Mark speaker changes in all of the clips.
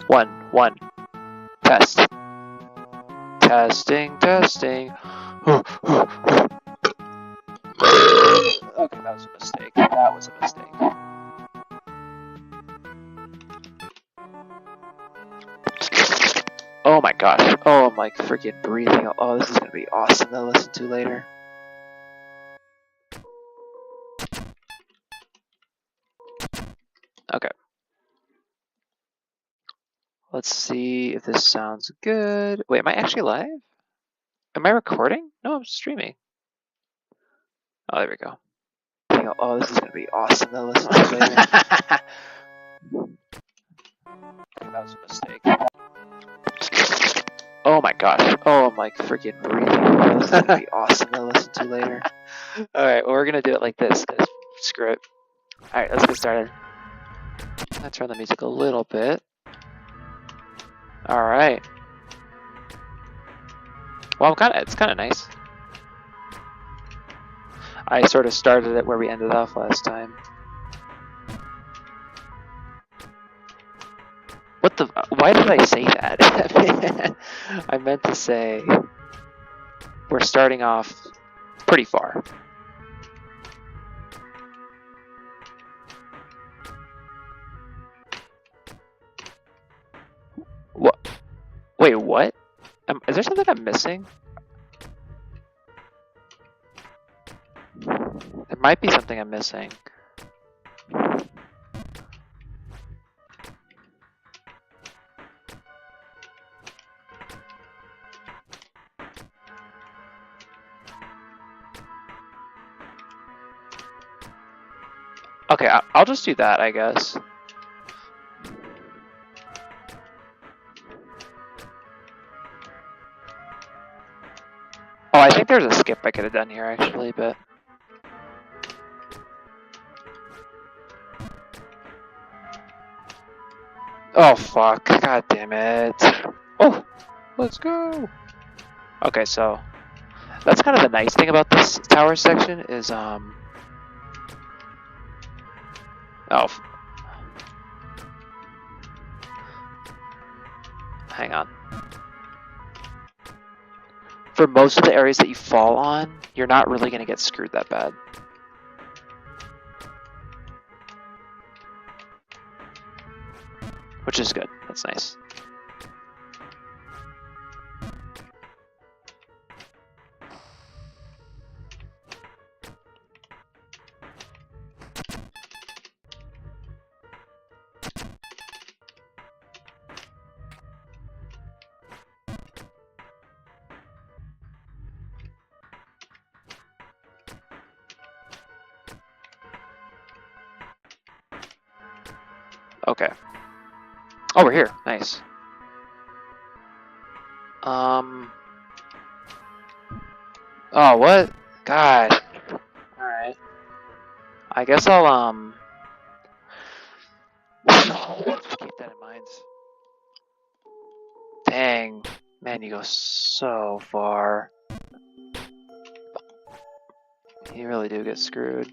Speaker 1: One. Test. Testing. Okay, that was a mistake. Oh my gosh. Oh, I'm like freaking breathing. Oh, this is gonna be awesome to listen to later. Okay. Let's see if this sounds good. Wait, am I actually live? Am I recording? No, I'm streaming. Oh, there we go. Oh, this is gonna be awesome to listen to later. That was a mistake. Oh my gosh. Oh, I'm like freaking breathing. Oh, this is gonna be awesome to listen to later. Alright, well, we're gonna do it like this, because screw it. Alright, let's get started. I'm gonna turn the music a little bit. Alright. Well, it's kinda nice. I sort of started it where we ended off last time. What the? Why did I say that? I meant to say we're starting off pretty far. What? Wait, what? Is there something I'm missing? There might be something I'm missing. Okay, I'll just do that, I guess. Oh, I think there's a skip I could have done here, actually, but... Oh, fuck. God damn it. Oh, let's go. Okay, so... That's kind of the nice thing about this tower section is, Oh. Hang on. For most of the areas that you fall on, you're not really going to get screwed that bad. Which is good. That's nice. Okay. Oh, we're here. Nice. Oh, what? God. Alright. I guess I'll, keep that in mind. Dang. Man, you go so far. You really do get screwed.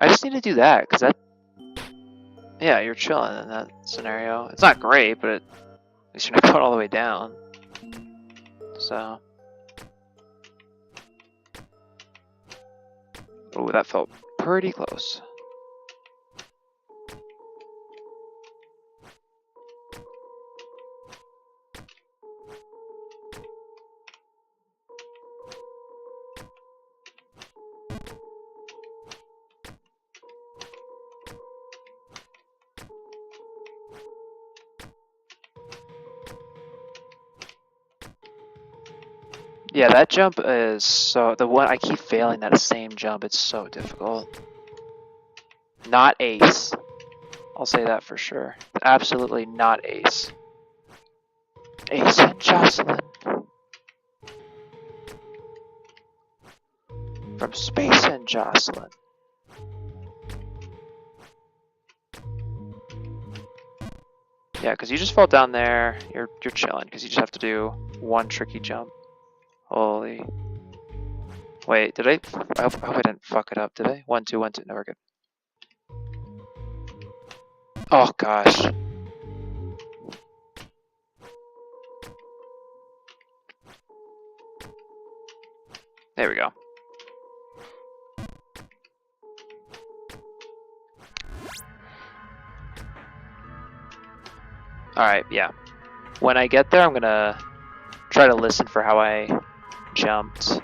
Speaker 1: I just need to do that, because that... Yeah, you're chilling in that scenario. It's not great, but at least you're not going all the way down. So... Oh, that felt pretty close. Yeah, that jump is so... The one I keep failing that same jump, it's so difficult. Not ace. I'll say that for sure. Absolutely not ace. Ace and Jocelyn. From Space and Jocelyn. Yeah, because you just fall down there, you're chilling, because you just have to do one tricky jump. Holy. Wait, did I hope I didn't fuck it up, did I? 1, 2, 1, 2, no, we're good. Oh gosh. There we go. Alright, yeah. When I get there, I'm gonna try to listen for how I jumped.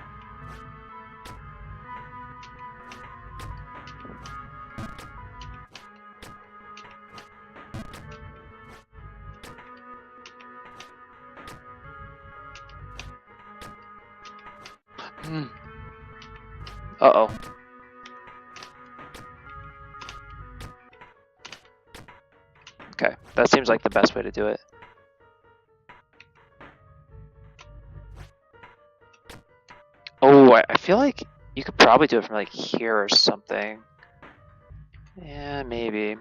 Speaker 1: Uh-oh. Okay, that seems like the best way to do it. Oh, I feel like you could probably do it from like here or something. Yeah, maybe.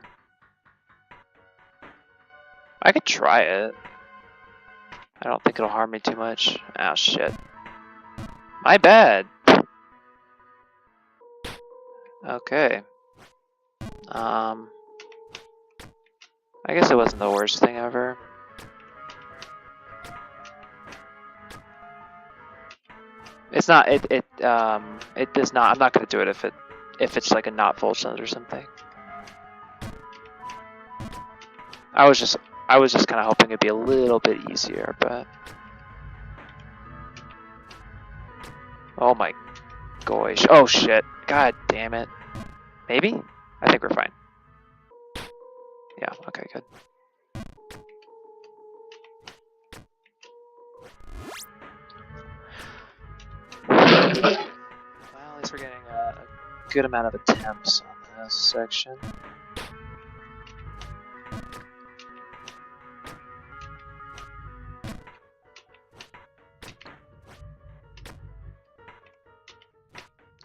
Speaker 1: I could try it. I don't think it'll harm me too much. Oh shit. My bad. Okay. I guess it wasn't the worst thing ever. It's not. It does not. I'm not gonna do it if it's like a not full sentence or something. I was just kind of hoping it'd be a little bit easier, but oh my gosh. Oh shit. God damn it. Maybe? I think we're fine. Yeah. Okay. Good. Well, at least we're getting a good amount of attempts on this section.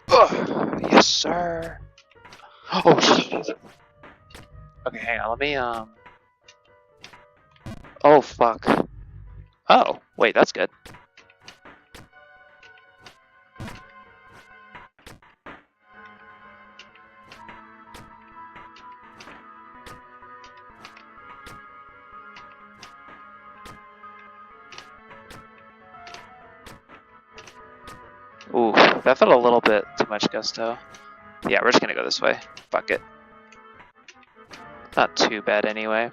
Speaker 1: Ugh, yes, sir. Oh shit. Okay, hang on. Let me Oh fuck. Oh, wait, that's good. Ooh, that felt a little bit too much gusto. Yeah, we're just gonna go this way. Fuck it. Not too bad anyway.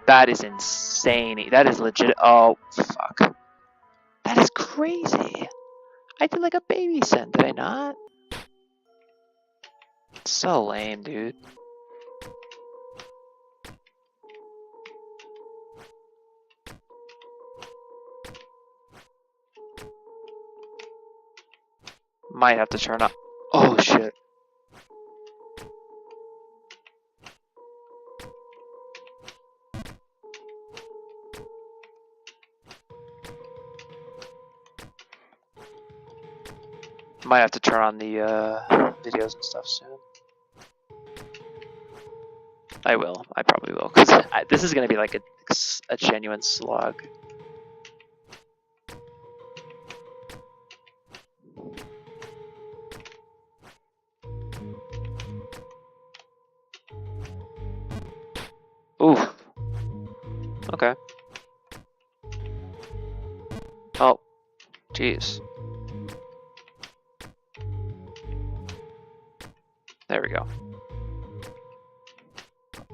Speaker 1: That is insane. That is legit. Oh, fuck. That is crazy. I did like a baby send, did I not? So lame, dude. Might have to turn up. Oh, shit. Might have to turn on the videos and stuff soon. I will. I probably will. Because this is going to be like a genuine slog. Ooh. Okay. Oh. Jeez. There we go.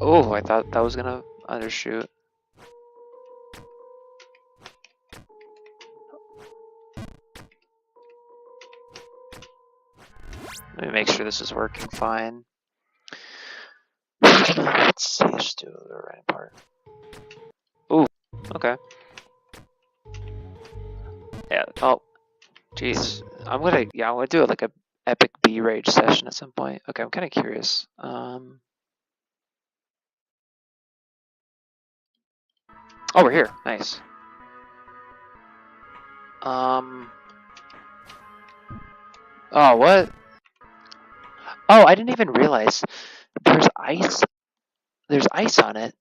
Speaker 1: Oh, I thought that was gonna undershoot. Let me make sure this is working fine. Let's see, just do the right part. Ooh, okay. Yeah, oh, jeez. I'm gonna do like a epic B rage session at some point. Okay, I'm kind of curious. Oh, we're here. Nice. Oh, what? Oh, I didn't even realize there's ice. There's ice on it,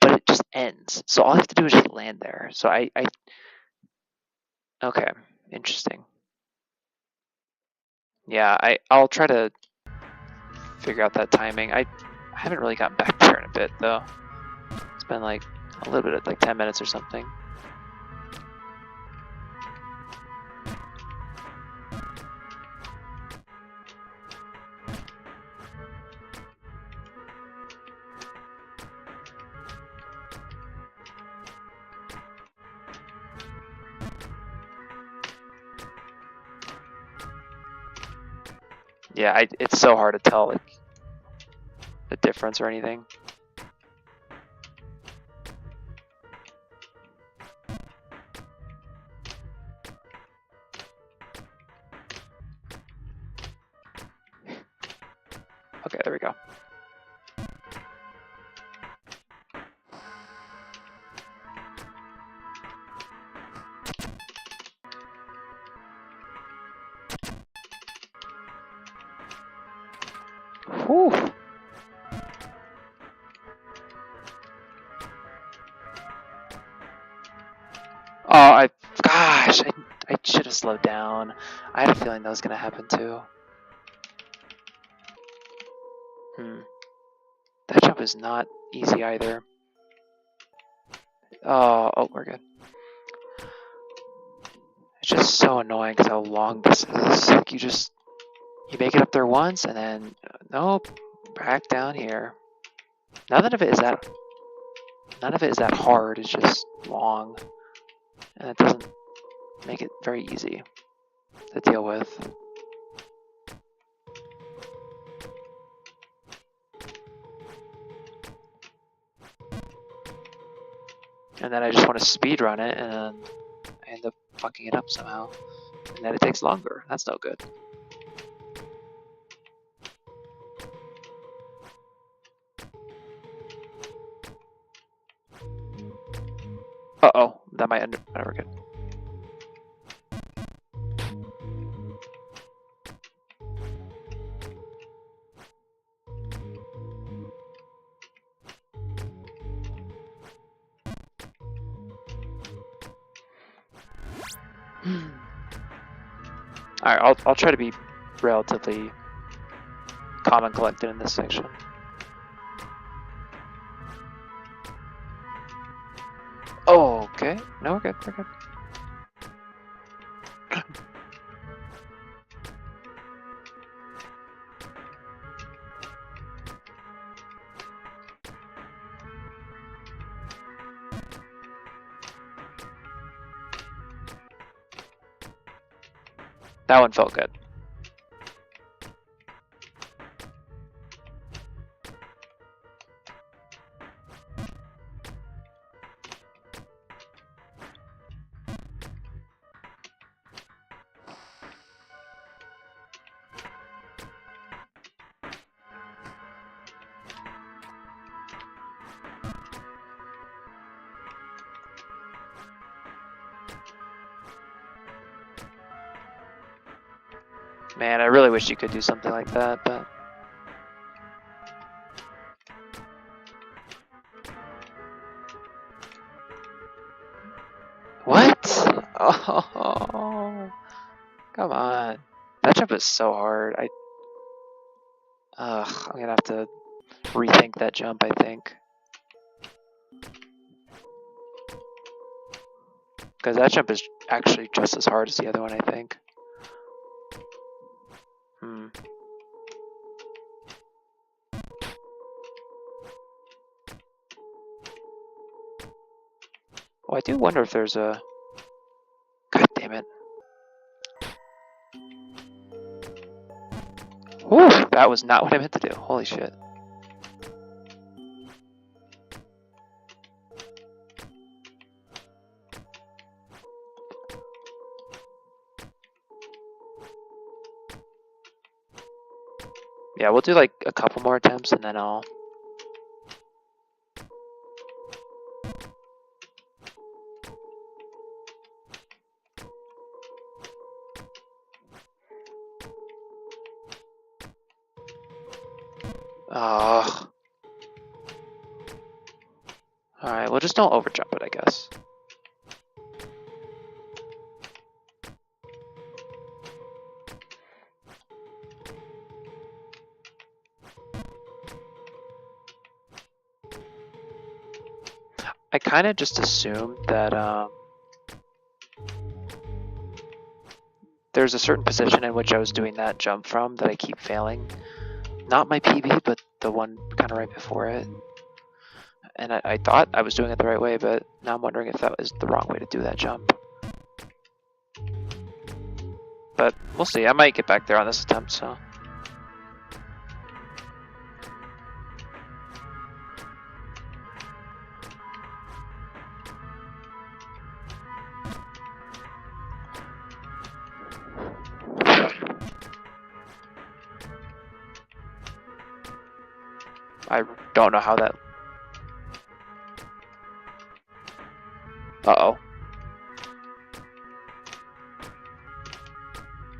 Speaker 1: but it just ends. So all I have to do is just land there. So I okay, interesting. Yeah, I'll try to figure out that timing. I haven't really gotten back there in a bit though. It's been like a little bit of like 10 minutes or something. Yeah, it's so hard to tell like the difference or anything. Okay, there we go. Whew. Oh, gosh, I should have slowed down. I had a feeling that was gonna happen too. That jump is not easy either. Oh, we're good. It's just so annoying because how long this is. Like you make it up there once and then nope, back down here. None of it is that hard. It's just long, and it doesn't make it very easy to deal with. And then I just want to speed run it, and then I end up fucking it up somehow. And then it takes longer. That's no good. Uh-oh, that might end up never good. Alright, I'll try to be relatively calm and collected in this section. Oh, okay. No, we're good, we're good. That one felt good. Man, I really wish you could do something like that, but... What? Oh, come on. That jump is so hard. I'm gonna have to rethink that jump, I think. Because that jump is actually just as hard as the other one, I think. Well, I do wonder if there's a... God damn it. Whew, that was not what I meant to do. Holy shit. Yeah, we'll do like a couple more attempts and then I'll... Oh. Alright, well just don't overjump it, I guess. I kind of just assumed that there's a certain position in which I was doing that jump from that I keep failing. Not my PB, but the one kind of right before it. And I thought I was doing it the right way, but now I'm wondering if that was the wrong way to do that jump. But we'll see. I might get back there on this attempt, so. I don't know how that... Uh-oh.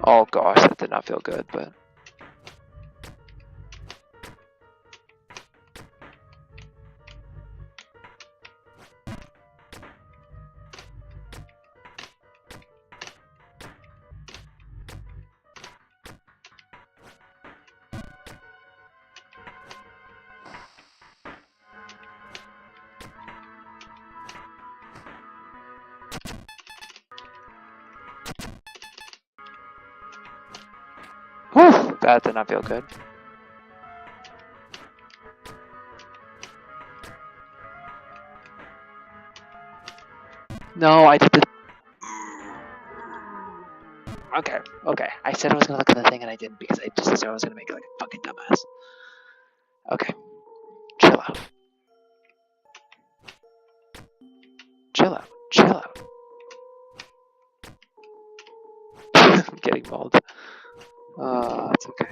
Speaker 1: Oh gosh, that did not feel good, but... Whew, that did not feel good. No, I did the... Okay. I said I was gonna look at the thing and I didn't because I just assumed I was gonna make it like a fucking dumbass. Okay. Chill out. Chill out. Chill out. I'm getting mauled. It's okay.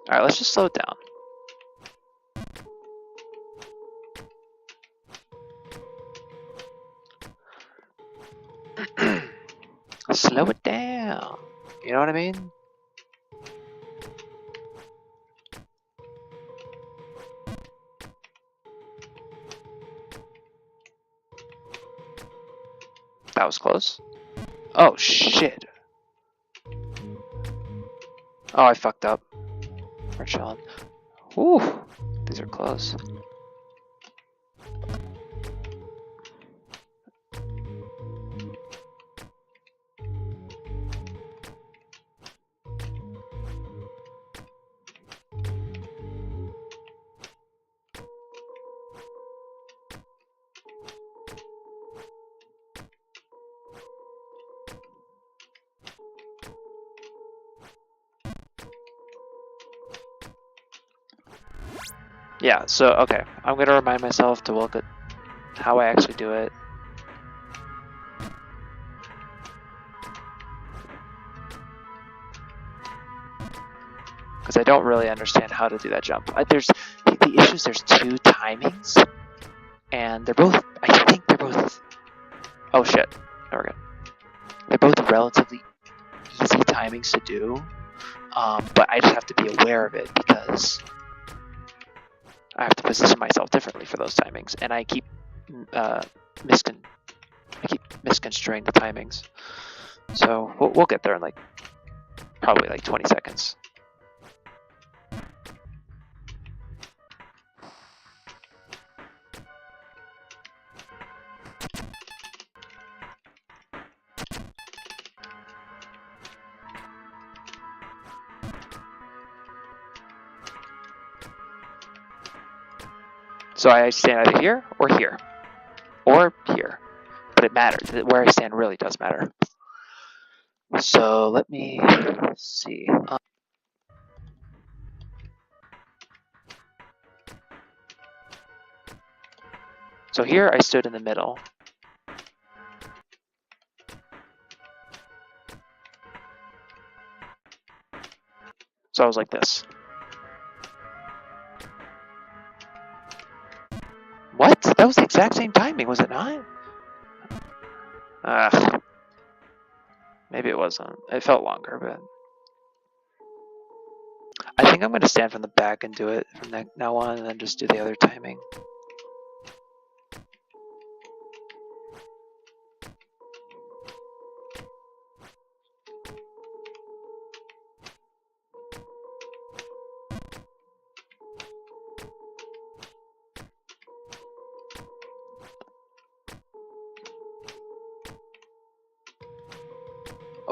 Speaker 1: Alright, let's just slow it down. Slow it down. You know what I mean? That was close. Oh shit. Oh, I fucked up. We're chilling. Ooh, these are close. Yeah, so, okay. I'm gonna remind myself to look at how I actually do it. Because I don't really understand how to do that jump. The issue is there's two timings, and they're both, I think they're both, oh shit, no, we're good. They're both relatively easy timings to do, but I just have to be aware of it because I have to position myself differently for those timings, and I keep misconstruing the timings. So we'll get there in like probably like 20 seconds. So I stand either here, or here, but it matters. Where I stand really does matter. So let me see. So here I stood in the middle. So I was like this. What? That was the exact same timing, was it not? Maybe it wasn't. It felt longer, but I think I'm going to stand from the back and do it from now on, and then just do the other timing.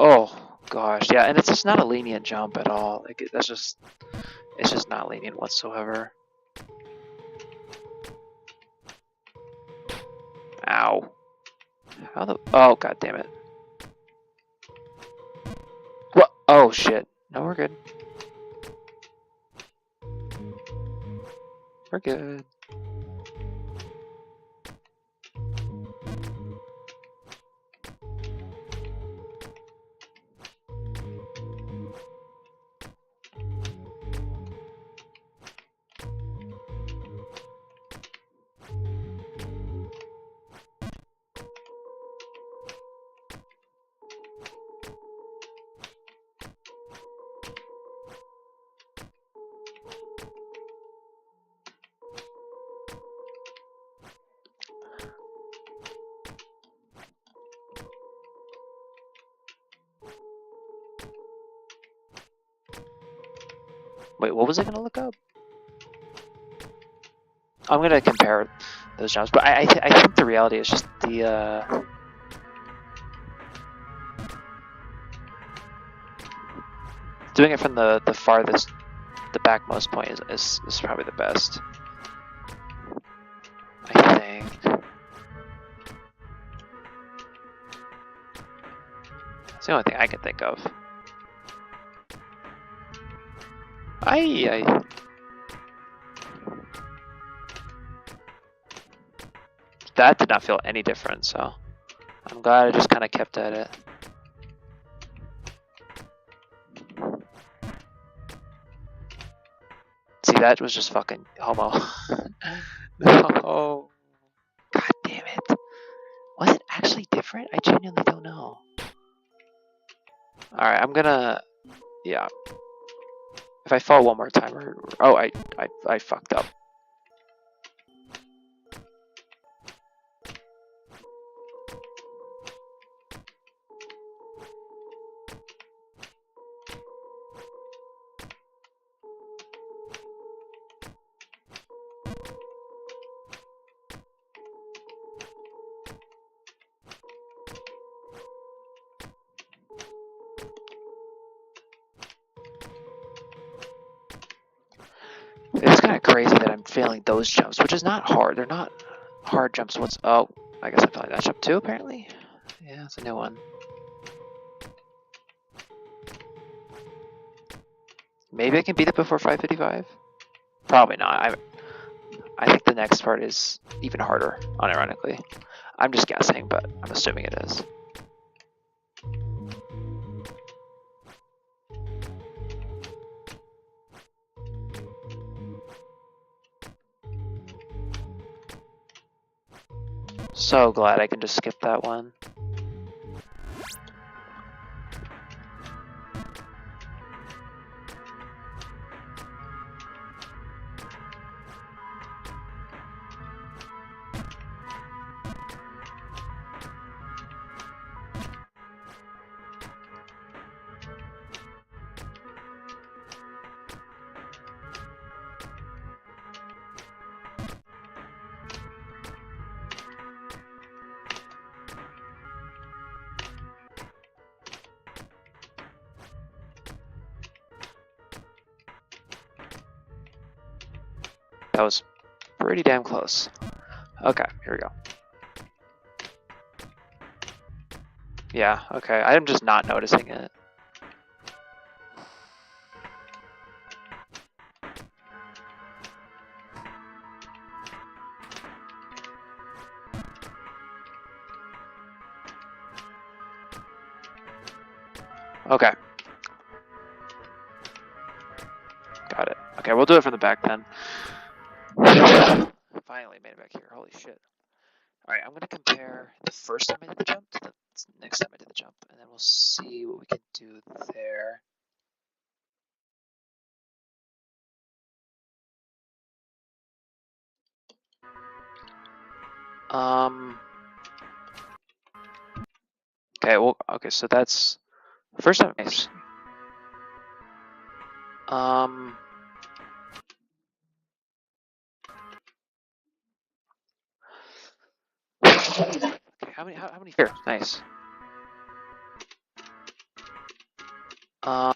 Speaker 1: Oh gosh, yeah, and it's just not a lenient jump at all. Like it's just not lenient whatsoever. Ow. How the? Oh god damn it. What? Oh shit. No, we're good. We're good. Wait, what was I gonna look up? I'm gonna compare those jumps, but I think the reality is just the doing it from the farthest, the backmost point is probably the best. I think. It's the only thing I can think of. I that did not feel any different, so I'm glad I just kind of kept at it. See, that was just fucking homo. No. God damn it. Was it actually different? I genuinely don't know. Alright, I'm gonna... Yeah. If I fall one more time, oh, I fucked up. It's kind of crazy that I'm failing those jumps, which is not hard. They're not hard jumps. Oh, I guess I'm failing that jump too, apparently. Yeah, it's a new one. Maybe I can beat it before 555? Probably not. I think the next part is even harder, unironically. I'm just guessing, but I'm assuming it is. So glad I can just skip that one. That was pretty damn close. Okay, here we go. Yeah, okay. I'm just not noticing it. Okay. Got it. Okay, we'll do it from the back then. Finally made it back here. Holy shit. Alright, I'm going to compare the first time I did the jump to the next time I did the jump, and then we'll see what we can do there. Okay, well, okay, so that's first time. Okay, how many here? Nice. Um,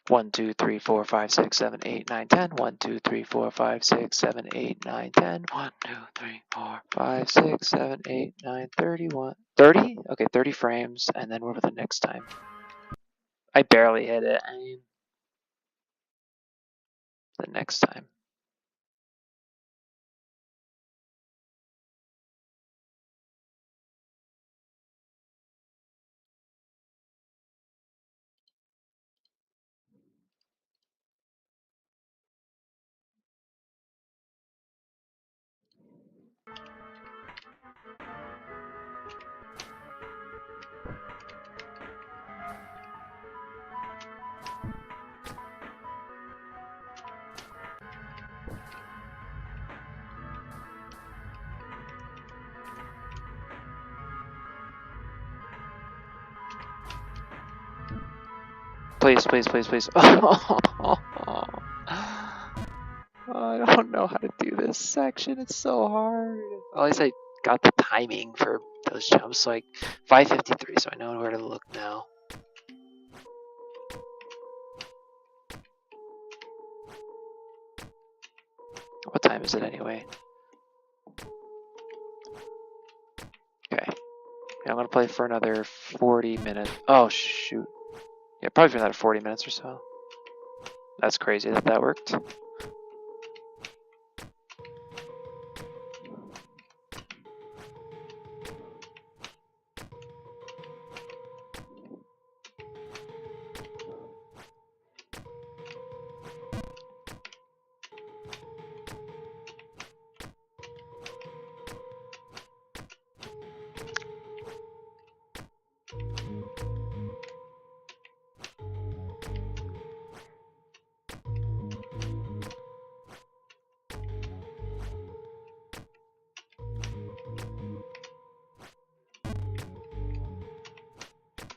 Speaker 1: 1, 2, 3, 4, 5, 6, 7, 8, 9, 10. 1, 2, 3, 4, 5, 6, 7, 8, 9, 10. 1, 2, 3, 4, 5, 6, 7, 8, 9, 31. 30? Okay, 30 frames, and then what about the next time? I barely hit it. I mean, the next time. Please, please, please, please. I don't know how to do this section. It's so hard. At least I got the timing for those jumps. Like 5:53, so I know where to look now. What time is it anyway? Okay. Yeah, I'm gonna play for another 40 minutes. Oh shoot. Yeah, probably for another 40 minutes or so. That's crazy that that worked.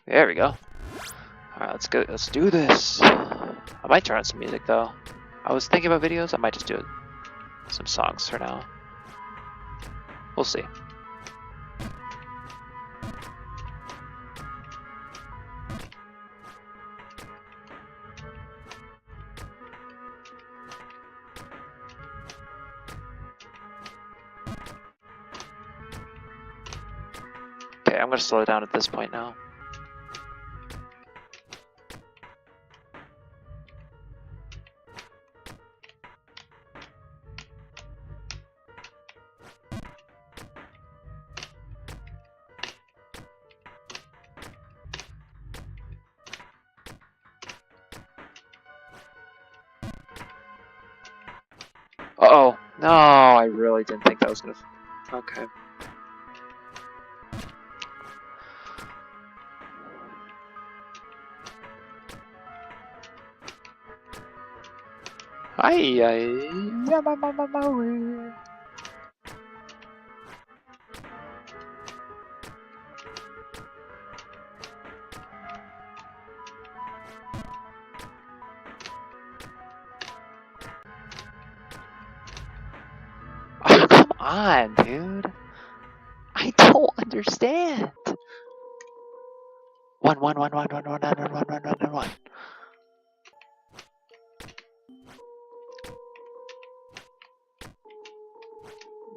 Speaker 1: There we go. Alright, let's go. Let's do this. I might turn on some music though. I was thinking about videos. I might just do it. Some songs for now. We'll see. Okay, I'm gonna slow down at this point now. Uh-oh. No, I really didn't think that was gonna... Okay. Ay, ay, yeah, way. Oh, come on, dude. I don't understand. One.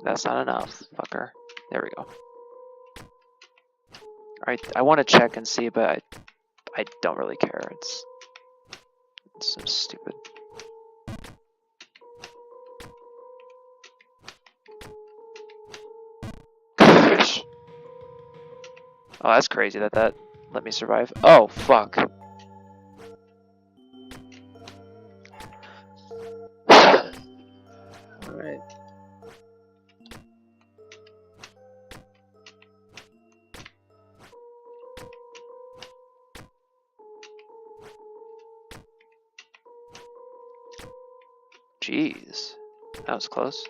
Speaker 1: That's not enough, fucker. There we go. Alright, I want to check and see, but I don't really care. It's so stupid. Gosh. Oh, that's crazy that let me survive. Oh, fuck. Alright. Jeez. That was close.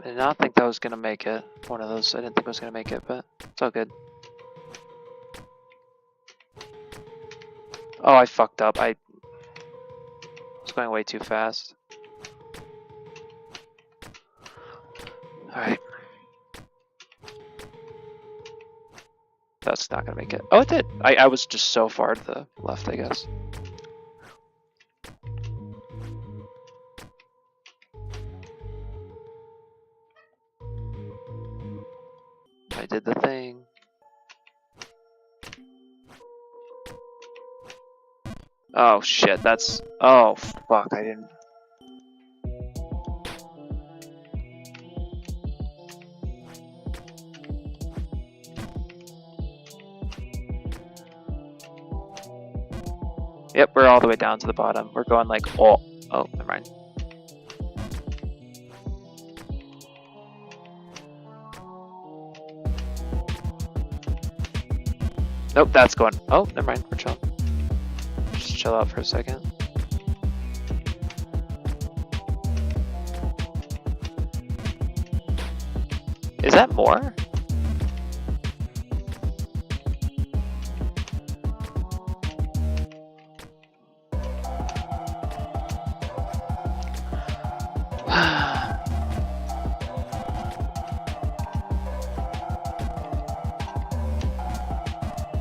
Speaker 1: I did not think that was gonna make it. One of those I didn't think was gonna make it, but it's all good. Oh, I fucked up. I was going way too fast. Alright. That's not gonna make it. Oh, it did. I was just so far to the left, I guess. I did the thing. Oh shit, that's... Oh fuck, I didn't... Yep, we're all the way down to the bottom. We're going like... Oh, never mind. Nope, that's going... Oh, never mind, we're chilling. Just chill out for a second. Is that more?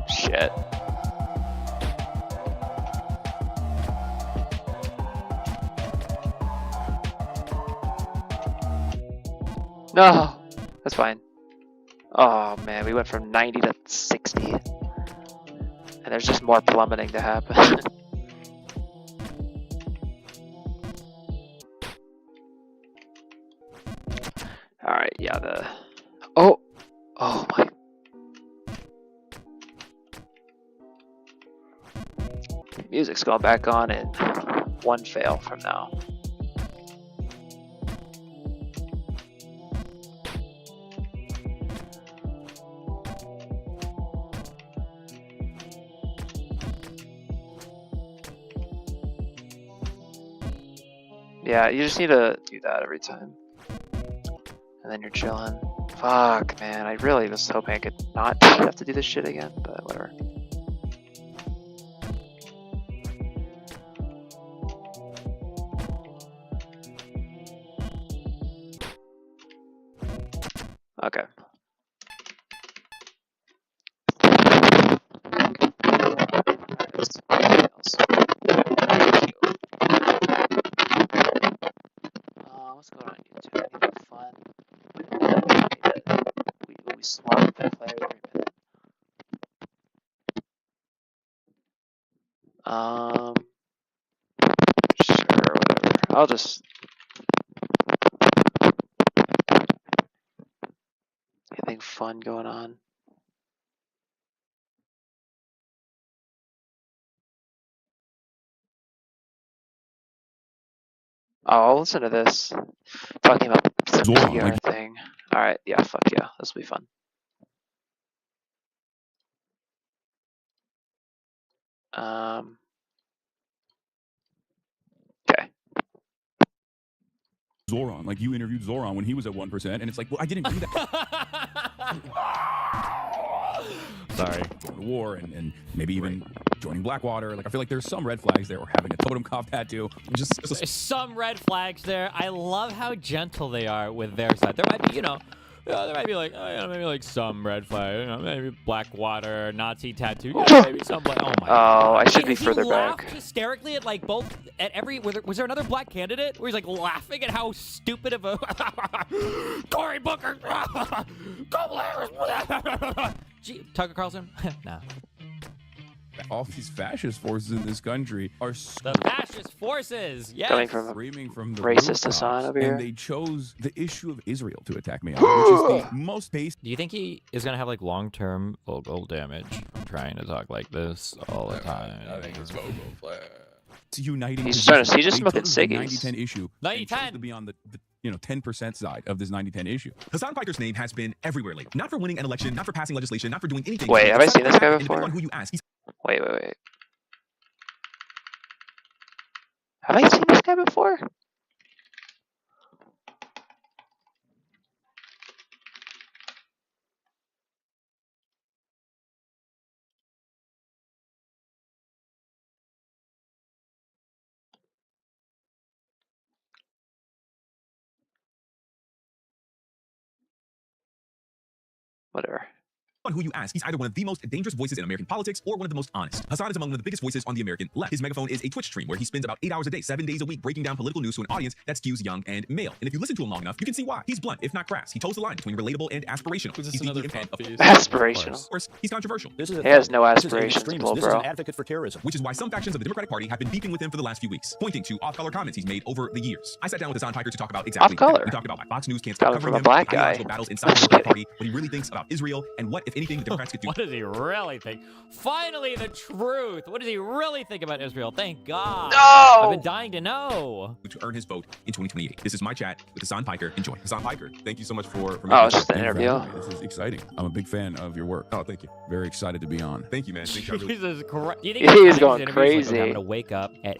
Speaker 1: Shit. No, that's fine. Oh man, we went from 90 to 60. And there's just more plummeting to happen. Alright, yeah, Oh my. Music's going back on in one fail from now. Yeah, you just need to do that every time. And then you're chilling. Fuck, man. I really was hoping I could not have to do this shit again, but whatever. Okay. What's going on YouTube? Anything fun? We swap the play every minute. Sure, whatever. I'll just... Anything fun going on? Oh, I'll listen to this. Talking about the PR thing. Alright, yeah, fuck yeah. This will be fun. Okay.
Speaker 2: Zoran, like you interviewed Zoran when he was at 1%, and it's like, well, I didn't do that. Sorry, going to war and maybe even joining Blackwater. Like, I feel like there's some red flags there, or having a totem cop tattoo.
Speaker 3: Just some red flags there. I love how gentle they are with their side. There might be, you know, there might be like, maybe like some red flag, maybe Blackwater, Nazi tattoo, maybe some black. Oh my God.
Speaker 1: I should be
Speaker 3: Has he
Speaker 1: further
Speaker 3: laughed
Speaker 1: back.
Speaker 3: hysterically at like both at every. Was there another black candidate where he's like laughing at how stupid of a Cory Booker, Gee, Tucker Carlson? Nah.
Speaker 2: All these fascist forces in this country are
Speaker 3: The fascist forces, yes.
Speaker 1: Coming from
Speaker 2: screaming from the
Speaker 1: racist
Speaker 2: rooftops,
Speaker 1: Hassan over here.
Speaker 2: and they chose the issue of Israel to attack me on, which is the most basic.
Speaker 3: Do you think he is gonna have like long-term vocal damage from trying to talk like this all the time?
Speaker 4: I think it's vocal flag.
Speaker 2: Uniting.
Speaker 1: He's
Speaker 2: position.
Speaker 1: just
Speaker 2: They
Speaker 1: smoking
Speaker 2: chose the
Speaker 1: ciggies.
Speaker 2: 90-10 issue.
Speaker 3: 90-10.
Speaker 2: To be on the 10% side of this 90-10 issue.
Speaker 5: Hassan Piker's name has been everywhere lately. Not for winning an election, not for passing legislation, not for doing anything.
Speaker 1: Wait, have I seen this guy
Speaker 5: And depending
Speaker 1: before?
Speaker 5: on who you ask, he's
Speaker 1: Wait. Have I seen this guy before? Whatever.
Speaker 5: on who you ask. He's either one of the most dangerous voices in American politics or one of the most honest. Hassan is among one of the biggest voices on the American left. His megaphone is a Twitch stream where he spends about 8 hours a day, 7 days a week, breaking down political news to an audience that skews young and male. And if you listen to him long enough, you can see why. He's blunt, if not crass. He toes the line between relatable and aspirational.
Speaker 4: Was this
Speaker 5: He's the
Speaker 4: another
Speaker 5: event
Speaker 4: front
Speaker 5: of
Speaker 4: piece?
Speaker 1: Aspirational.
Speaker 5: Of course, he's controversial.
Speaker 6: This is a
Speaker 1: He has no
Speaker 6: this is an
Speaker 1: aspirations,
Speaker 6: extremist.
Speaker 1: little
Speaker 6: This is
Speaker 1: bro.
Speaker 6: an advocate for terrorism.
Speaker 5: Which is why some factions of the Democratic Party have been beefing with him for the last few weeks, pointing to off-color comments he's made over the years. I sat down with Hassan Piker to talk about exactly
Speaker 1: Off-color?
Speaker 5: that. We talked about why Fox News can't stop
Speaker 1: Coming
Speaker 5: covering
Speaker 1: from a
Speaker 5: him,
Speaker 1: black
Speaker 5: the
Speaker 1: guy.
Speaker 5: ideological battles inside the
Speaker 1: Just
Speaker 5: Democratic
Speaker 1: kidding.
Speaker 5: Party, what he really thinks about Israel, and what, if anything, the Democrats could do.
Speaker 3: What does he really think? Finally, the truth. What does he really think about Israel? Thank God.
Speaker 1: No!
Speaker 3: I've been dying to know.
Speaker 5: To earn his vote in 2028. This is my chat with Hassan Piker. Enjoy. Hassan Piker, thank you so much for making
Speaker 1: Oh, it's just
Speaker 5: this.
Speaker 1: an
Speaker 2: Thank you for
Speaker 1: interview.
Speaker 2: having me. This is exciting. I'm a big fan of your work.
Speaker 5: Oh, thank you.
Speaker 2: Very excited to be on.
Speaker 5: Thank you, man. Thank you. I really-
Speaker 3: Jesus Christ. Do you think
Speaker 1: He's
Speaker 3: timing
Speaker 1: going
Speaker 3: his interviews like,
Speaker 1: crazy.
Speaker 3: I'm going to wake up at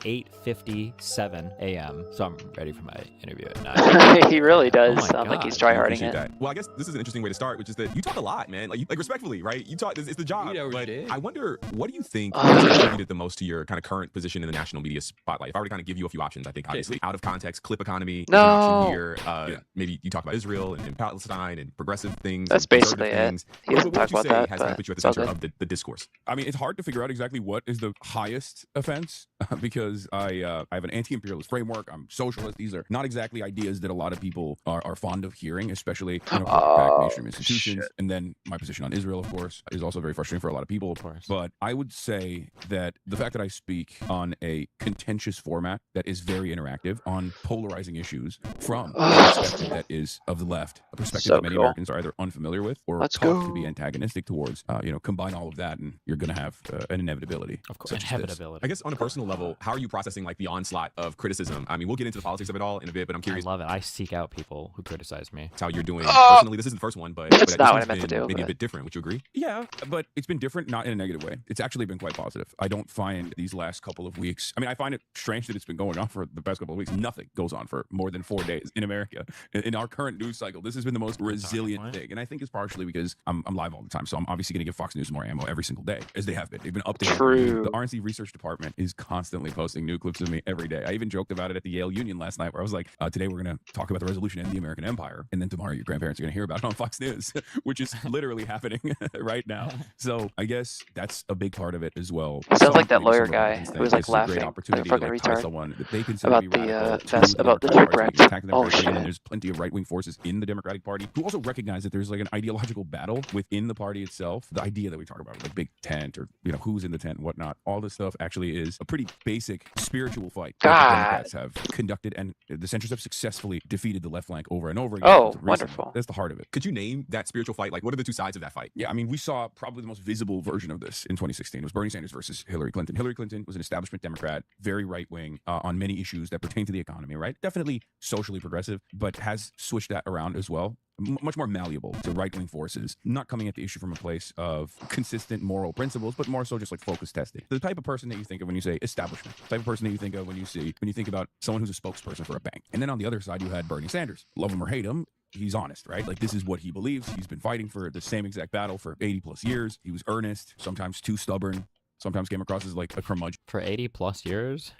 Speaker 3: 8:57 a.m. So I'm ready for my interview at 9.
Speaker 1: He really does
Speaker 3: Oh my
Speaker 1: sound like
Speaker 3: God.
Speaker 1: he's
Speaker 5: I
Speaker 1: tryharding
Speaker 5: appreciate
Speaker 1: it.
Speaker 5: that. Well, I guess this is an interesting way to start, which is that you talk a lot, man. Like respectfully, right? You talk. It's the job.
Speaker 4: You know what
Speaker 5: But
Speaker 4: you did.
Speaker 5: I wonder, what do you think has contributed the most to your kind of current position in the national media spotlight? If I were to kind of give you a few options, I think obviously out of context, clip economy, is an option
Speaker 1: No.
Speaker 5: here. Maybe you talk about Israel and Palestine and progressive things.
Speaker 1: That's
Speaker 5: and conservative
Speaker 1: basically it.
Speaker 5: things.
Speaker 1: He doesn't
Speaker 5: What
Speaker 1: talk
Speaker 5: would you
Speaker 1: about
Speaker 5: say
Speaker 1: that,
Speaker 5: has kind of
Speaker 1: but
Speaker 5: put you at the
Speaker 1: it's all
Speaker 5: center
Speaker 1: good.
Speaker 5: of the discourse?
Speaker 2: I mean, it's hard to figure out exactly what is the highest offense because I have an anti-imperialist framework. I'm socialist. These are not exactly ideas that a lot of people are fond of hearing, especially back
Speaker 1: Oh,
Speaker 2: mainstream institutions.
Speaker 1: shit.
Speaker 2: And then my position on Israel, of course, is also very frustrating for a lot of people.
Speaker 3: Of course.
Speaker 2: But I would say that the fact that I speak on a contentious format that is very interactive on polarizing issues from a perspective that is of the left, a perspective
Speaker 1: So
Speaker 2: that many
Speaker 1: cool.
Speaker 2: Americans are either unfamiliar with or
Speaker 1: Let's
Speaker 2: taught to be
Speaker 1: go.
Speaker 2: antagonistic towards, combine all of that and you're going to have an inevitability.
Speaker 3: Of course.
Speaker 2: such as this.
Speaker 3: Inevitability.
Speaker 5: I guess on a personal level, how are you processing like the onslaught of criticism? I mean, we'll get into the politics of it all in a bit, but I'm
Speaker 3: I
Speaker 5: curious
Speaker 3: love it. I seek out people who criticize me.
Speaker 5: how you're doing
Speaker 1: Oh!
Speaker 5: personally. This isn't the first one, but
Speaker 1: That's
Speaker 5: this
Speaker 1: not what
Speaker 5: one's
Speaker 1: I meant to
Speaker 5: been
Speaker 1: do,
Speaker 5: maybe a
Speaker 1: but-
Speaker 5: bit different. Would you agree?
Speaker 2: Yeah, but it's been different, not in a negative way. It's actually been quite positive. I don't find these last couple of weeks. I mean, I find it strange that it's been going on for the past couple of weeks. Nothing goes on for more than 4 days in America. In our current news cycle, this has been the most resilient
Speaker 3: point.
Speaker 2: thing. And I think it's partially because I'm live all the time. So I'm obviously going to give Fox News more ammo every single day, as they have been. They've been updating.
Speaker 1: True.
Speaker 2: The RNC research department is constantly posting new clips of me every day. I even joked about it at the Yale Union last night, where I was like, today we're going to talk about the resolution and the American Empire. And then tomorrow your grandparents are going to hear about it on Fox News, which is literally happening right now. So I guess that's a big part of it as well.
Speaker 1: He sounds like that
Speaker 2: Maybe
Speaker 1: lawyer
Speaker 2: some
Speaker 1: guy
Speaker 2: Republicans
Speaker 1: who
Speaker 2: think
Speaker 1: was, like,
Speaker 2: this is a great
Speaker 1: laughing like a
Speaker 2: opportunity
Speaker 1: fucking
Speaker 2: to, tie
Speaker 1: retard
Speaker 2: someone that they consider
Speaker 1: about
Speaker 2: to be
Speaker 1: the,
Speaker 2: radical to
Speaker 1: vest- about the
Speaker 2: Democratic
Speaker 1: trade
Speaker 2: Party,
Speaker 1: wreck.
Speaker 2: attack the
Speaker 1: Oh,
Speaker 2: Democratic Party, and then
Speaker 1: shit.
Speaker 2: there's plenty of right-wing forces in the Democratic Party who also recognize that there's like an ideological battle within the party itself. The idea that we talk about, like big tent or who's in the tent and whatnot, all this stuff actually is a pretty basic spiritual fight that the
Speaker 1: God.
Speaker 2: Democrats have conducted, and the centrists have successfully defeated the left flank over and over again.
Speaker 1: Oh,
Speaker 2: recently.
Speaker 1: wonderful.
Speaker 2: That's the heart of it.
Speaker 5: Could you name that spiritual fight? Like, what are the two sides of that fight?
Speaker 2: Yeah, I mean, we saw probably the most visible version of this in 2016. It was Bernie Sanders versus Hillary Clinton. Hillary Clinton was an establishment Democrat, very right-wing on many issues that pertain to the economy, right? Definitely socially progressive, but has switched that around as well. Much more malleable to right-wing forces, not coming at the issue from a place of consistent moral principles, but more so just like focus testing. The type of person that you think of when you say establishment, the type of person that you think of when you think about someone who's a spokesperson for a bank. And then on the other side, you had Bernie Sanders. Love him or hate him, he's honest, right? Like, this is what he believes. He's been fighting for the same exact battle for 80 plus years. He was earnest, sometimes too stubborn, sometimes came across as like a curmudgeon.
Speaker 3: For 80 plus years?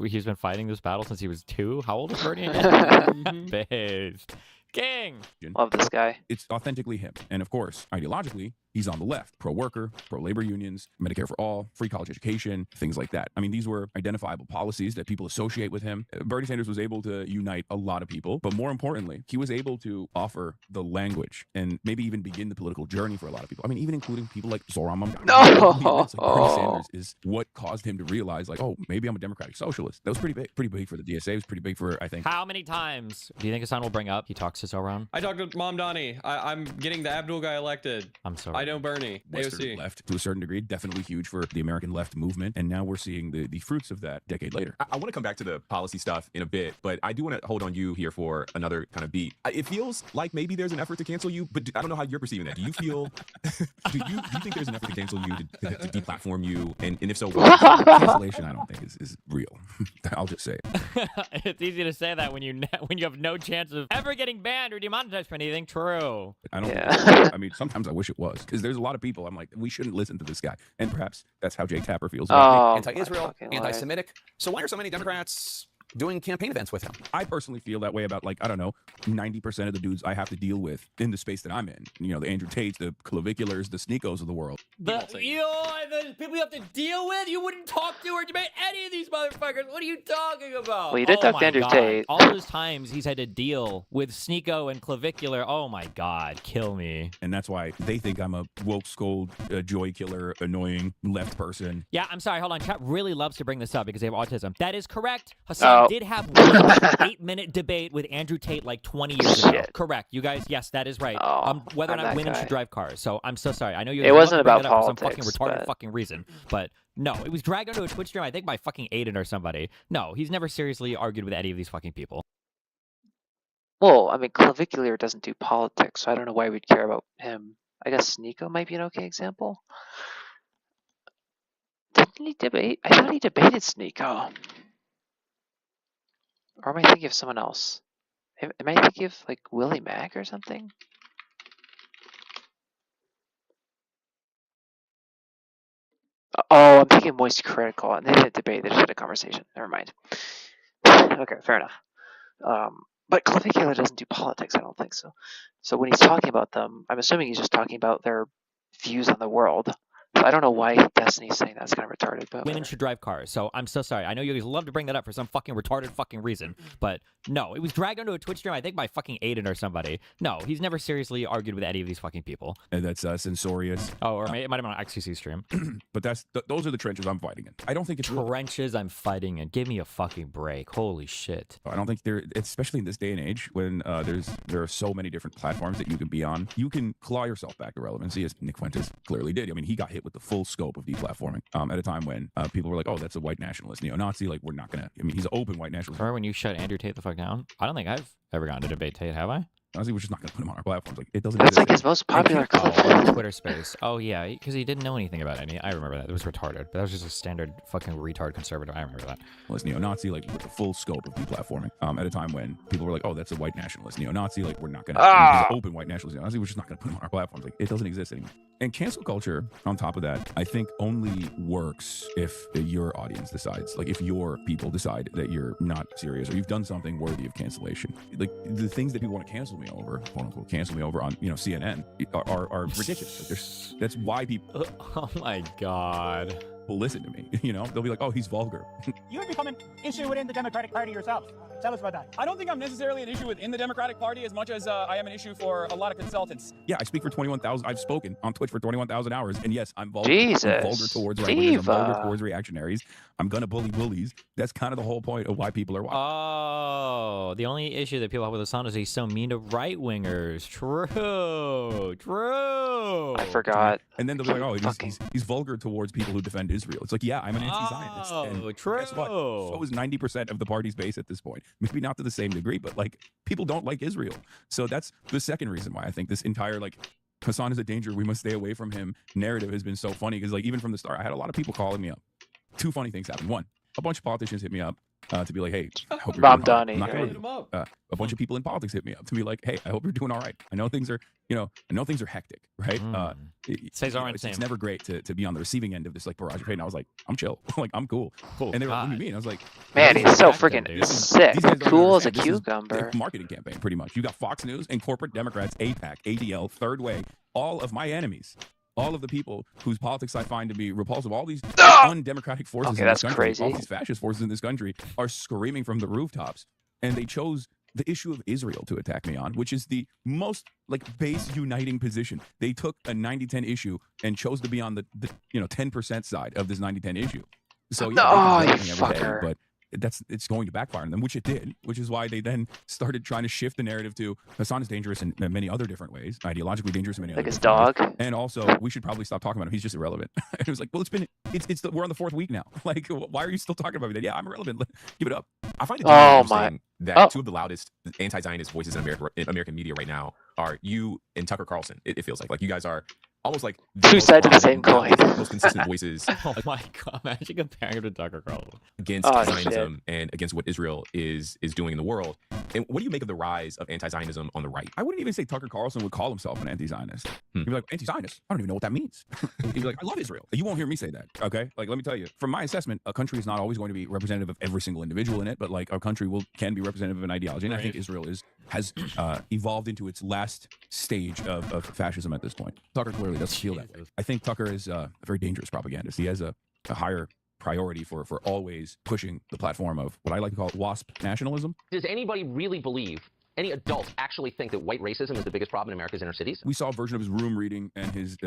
Speaker 3: He's been fighting this battle since he was 2? How old is Bernie again? Based. King.
Speaker 1: Love this guy.
Speaker 2: It's authentically him. And of course, ideologically, he's on the left, pro-worker, pro-labor unions, Medicare for all, free college education, things like that. I mean, these were identifiable policies that people associate with him. Bernie Sanders was able to unite a lot of people, but more importantly, he was able to offer the language and maybe even begin the political journey for a lot of people. I mean, even including people like Zoran Mamdani.
Speaker 1: No!
Speaker 2: Bernie Sanders is what caused him to realize, like, oh, maybe I'm a democratic socialist. That was pretty big for the DSA. It was pretty big for, I think.
Speaker 3: How many times do you think Hassan will bring up he talks to Zoran?
Speaker 4: I talked to Mamdani. I'm getting the Abdul guy elected.
Speaker 3: I'm sorry.
Speaker 4: I know Bernie.
Speaker 2: Western
Speaker 4: AOC.
Speaker 2: left, to a certain degree, definitely huge for the American left movement. And now we're seeing the fruits of that decade later.
Speaker 5: I want to come back to the policy stuff in a bit, but I do want to hold on you here for another kind of beat. It feels like maybe there's an effort to cancel you, but I don't know how you're perceiving that. Do you feel, do you think there's an effort to cancel you, to deplatform you? And if so, what?
Speaker 2: Cancellation, I don't think is real. I'll just say it.
Speaker 3: It's easy to say that when you have no chance of ever getting banned or demonetized for anything. True.
Speaker 2: I don't.
Speaker 1: Yeah.
Speaker 2: I mean, sometimes I wish it was, because there's a lot of people I'm like, we shouldn't listen to this guy, and perhaps that's how Jake Tapper feels.
Speaker 1: Oh,
Speaker 6: Anti-Israel,
Speaker 1: my fucking life.
Speaker 6: anti-Semitic. So why are so many Democrats doing campaign events with him?
Speaker 2: I personally feel that way about, like, I don't know, 90% of the dudes I have to deal with in the space that I'm in. You know, the Andrew Tates, the Claviculars, the Sneekos of the world.
Speaker 3: The people you have to deal with, you wouldn't talk to or debate any of these motherfuckers. What are you talking about?
Speaker 1: Well, you did
Speaker 3: Oh
Speaker 1: talk to
Speaker 3: my
Speaker 1: Andrew
Speaker 3: God.
Speaker 1: Tate.
Speaker 3: All those times he's had to deal with Sneeko and Clavicular. Oh my God, kill me.
Speaker 2: And that's why they think I'm a woke, scold, joy killer, annoying left person.
Speaker 3: Yeah, I'm sorry. Hold on. Chat really loves to bring this up because they have autism. That is correct. Hassan
Speaker 1: Oh.
Speaker 3: did have one 8-minute debate with Andrew Tate like 20 years ago.
Speaker 1: Shit.
Speaker 3: Correct. You guys, yes, that is right.
Speaker 1: Oh,
Speaker 3: Whether or
Speaker 1: I'm
Speaker 3: not
Speaker 1: that
Speaker 3: women
Speaker 1: guy.
Speaker 3: should drive cars. So I'm so sorry. I know you.
Speaker 1: It
Speaker 3: you
Speaker 1: wasn't
Speaker 3: love to bring
Speaker 1: about
Speaker 3: that up for some fucking
Speaker 1: politics,
Speaker 3: retarded
Speaker 1: but-
Speaker 3: fucking reason. But no, it was dragged onto a Twitch stream. I think by fucking Aiden or somebody. No, he's never seriously argued with any of these fucking people.
Speaker 1: Well, I mean, Clavicular doesn't do politics, so I don't know why we'd care about him. I guess Sneeko might be an okay example. Didn't he debate? I thought he debated Sneeko. Or am I thinking of someone else? Am I thinking of, like, Willie Mack or something? Oh, I'm thinking Moist Critical, and they didn't debate, they just had a conversation. Never mind. Okay, fair enough. But Clavicular doesn't do politics, I don't think so. So when he's talking about them, I'm assuming he's just talking about their views on the world. So I don't know why Destiny's saying that's kind of retarded, but
Speaker 3: Women
Speaker 1: whatever.
Speaker 3: should drive cars. So I'm so sorry. I know you guys love to bring that up for some fucking retarded fucking reason. But no, it was dragged onto a Twitch stream, I think by fucking Aiden or somebody. No, he's never seriously argued with any of these fucking people.
Speaker 2: And that's censorious.
Speaker 3: Oh, or it might have been on XCC stream.
Speaker 2: But those are the trenches I'm fighting in. I don't think it's real.
Speaker 3: Trenches I'm fighting in. Give me a fucking break. Holy shit.
Speaker 2: I don't think especially in this day and age when there are so many different platforms that you can be on. You can claw yourself back to relevancy, as Nick Fuentes clearly did. I mean, he got hit with the full scope of deplatforming at a time when people were like, "Oh, that's a white nationalist, neo-Nazi." Like, we're not gonna. I mean, he's an open white nationalist.
Speaker 3: Remember when you shut Andrew Tate the fuck down? I don't think I've ever gotten to debate Tate, have I?
Speaker 2: Honestly, we're just not gonna put him on our platforms. Like, it doesn't.
Speaker 1: That's like
Speaker 2: exist.
Speaker 1: his most popular
Speaker 3: Oh,
Speaker 1: clip.
Speaker 3: on Twitter space. Oh, yeah, because he didn't know anything about any. I remember that. It was retarded. But that was just a standard fucking retard conservative. I remember that.
Speaker 2: Was neo-Nazi, like, with the full scope of deplatforming at a time when people were like, "Oh, that's a white nationalist, neo-Nazi." Like, we're not gonna. He's an open white nationalist. Honestly, we're just not gonna put him on our platforms. Like, it doesn't exist anymore. And cancel culture, on top of that, I think only works if your audience decides, like, if your people decide that you're not serious or you've done something worthy of cancellation. Like, the things that people want to cancel me over, quote unquote, cancel me over on, CNN are ridiculous. Like, that's why people
Speaker 3: Oh my god.
Speaker 2: listen to me. They'll be like, "Oh, he's vulgar."
Speaker 7: You have become an issue within the Democratic Party yourself. Tell us about that.
Speaker 8: I don't think I'm necessarily an issue within the Democratic Party as much as I am an issue for a lot of consultants.
Speaker 2: Yeah, I speak for 21,000. I've spoken on Twitch for 21,000 hours, and yes, I'm vulgar.
Speaker 1: Jesus.
Speaker 2: I'm vulgar towards right-wingers. I'm vulgar
Speaker 1: Diva.
Speaker 2: towards reactionaries. I'm gonna bully bullies. That's kind of the whole point of why people are watching.
Speaker 3: Oh, the only issue that people have with Hassan is he's so mean to right wingers. True.
Speaker 1: I forgot.
Speaker 2: And then they'll be like, "Oh,
Speaker 1: Fucking-
Speaker 2: he's vulgar towards people who defend Israel." It's like, yeah, I'm an anti-Zionist.
Speaker 3: Oh,
Speaker 2: and
Speaker 3: true.
Speaker 2: Guess what? So is 90% of the party's base at this point. Maybe not to the same degree, but like people don't like Israel. So that's the second reason why I think this entire like Hassan is a danger, we must stay away from him narrative has been so funny because like even from the start, I had a lot of people calling me up. Two funny things happened. One, a bunch of politicians hit me up to be like, hey, I hope you're
Speaker 1: Bob
Speaker 2: doing all right.
Speaker 1: Donnie,
Speaker 2: I'm not gonna
Speaker 1: right?
Speaker 2: lie.
Speaker 4: Hit 'em up.
Speaker 2: A bunch of people in politics hit me up to be like, hey, I hope you're doing all right. I know things are, I know things are hectic, right?
Speaker 3: Cesar and
Speaker 2: It's
Speaker 3: Sam.
Speaker 2: never great to be on the receiving end of this like barrage of hate. And I was like, I'm chill, like I'm cool.
Speaker 3: Oh,
Speaker 2: And they were, what do you
Speaker 3: God.
Speaker 2: mean? I was like,
Speaker 1: Man,
Speaker 2: this
Speaker 1: he's
Speaker 2: is-
Speaker 1: so
Speaker 3: Active,
Speaker 1: freaking
Speaker 3: dude.
Speaker 2: this is-
Speaker 1: sick.
Speaker 2: these guys don't
Speaker 1: Cool as a
Speaker 2: understand. This is
Speaker 1: cucumber.
Speaker 2: a marketing campaign, pretty much. You got Fox News and corporate Democrats, APAC, ADL, Third Way, all of my enemies. All of the people whose politics I find to be repulsive, all these undemocratic forces
Speaker 1: Okay,
Speaker 2: in this
Speaker 1: that's
Speaker 2: country, all
Speaker 1: crazy.
Speaker 2: these fascist forces in this country are screaming from the rooftops. And they chose the issue of Israel to attack me on, which is the most like base uniting position. They took a 90-10 issue and chose to be on the 10% side of this 90-10 issue. So yeah,
Speaker 1: Oh,
Speaker 2: they
Speaker 1: you
Speaker 2: can yell at me every day,
Speaker 1: fucker.
Speaker 2: but it's going to backfire on them, which it did, which is why they then started trying to shift the narrative to Hassan is dangerous in many other different ways, ideologically dangerous in many
Speaker 1: Like
Speaker 2: other
Speaker 1: his
Speaker 2: different ways.
Speaker 1: dog.
Speaker 2: And also, we should probably stop talking about him. He's just irrelevant. It was like, well, we're on the 4th week now. Like, why are you still talking about me? Then yeah, I'm irrelevant. Give it up.
Speaker 5: I find it
Speaker 1: Oh,
Speaker 5: interesting that
Speaker 1: oh.
Speaker 5: two of the loudest anti-Zionist voices in American media right now are you and Tucker Carlson. It feels like you guys are almost like the
Speaker 1: Two
Speaker 5: most
Speaker 1: sides of the same
Speaker 5: prominent,
Speaker 1: coin.
Speaker 5: most consistent voices
Speaker 3: Oh my God! Imagine comparing him to Tucker Carlson.
Speaker 5: against
Speaker 1: Oh,
Speaker 5: Zionism and against what Israel is doing in the world. And what do you make of the rise of anti-Zionism on the right?
Speaker 2: I wouldn't even say Tucker Carlson would call himself an anti-Zionist. He'd be like, anti-Zionist? I don't even know what that means. He'd be like, I love Israel. You won't hear me say that, okay? Like, let me tell you, from my assessment, a country is not always going to be representative of every single individual in it, but like a country can be representative of an ideology. And I think Israel has evolved into its last stage of fascism at this point. Tucker clearly doesn't feel that way. I think Tucker is a very dangerous propagandist. He has a higher priority for always pushing the platform of what I like to call WASP nationalism.
Speaker 9: Does anybody really believe, any adult actually think that white racism is the biggest problem in America's inner cities?
Speaker 2: We saw a version of his room reading and his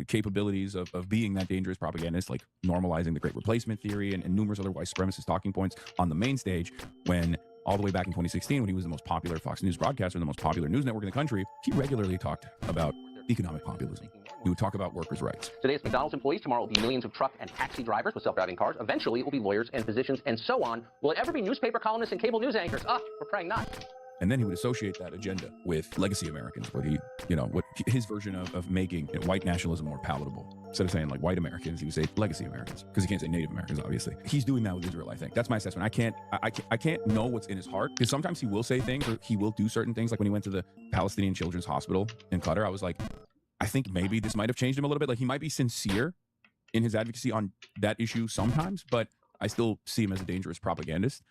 Speaker 2: capabilities of being that dangerous propagandist, like normalizing the Great Replacement theory and numerous other white supremacist talking points on the main stage when all the way back in 2016, when he was the most popular Fox News broadcaster and the most popular news network in the country, he regularly talked about economic populism. He would talk about workers' rights.
Speaker 9: Today it's McDonald's employees, tomorrow it will be millions of truck and taxi drivers with self-driving cars. Eventually it will be lawyers and physicians and so on. Will it ever be newspaper columnists and cable news anchors? We're praying not.
Speaker 2: And then he would associate that agenda with legacy Americans, where what his version of making white nationalism more palatable. Instead of saying like white Americans, he would say legacy Americans, because he can't say Native Americans, obviously. He's doing that with Israel, I think. That's my assessment. I can't know what's in his heart, because sometimes he will say things or he will do certain things. Like when he went to the Palestinian Children's Hospital in Qatar, I was like, I think maybe this might have changed him a little bit. Like he might be sincere in his advocacy on that issue sometimes, but I still see him as a dangerous propagandist.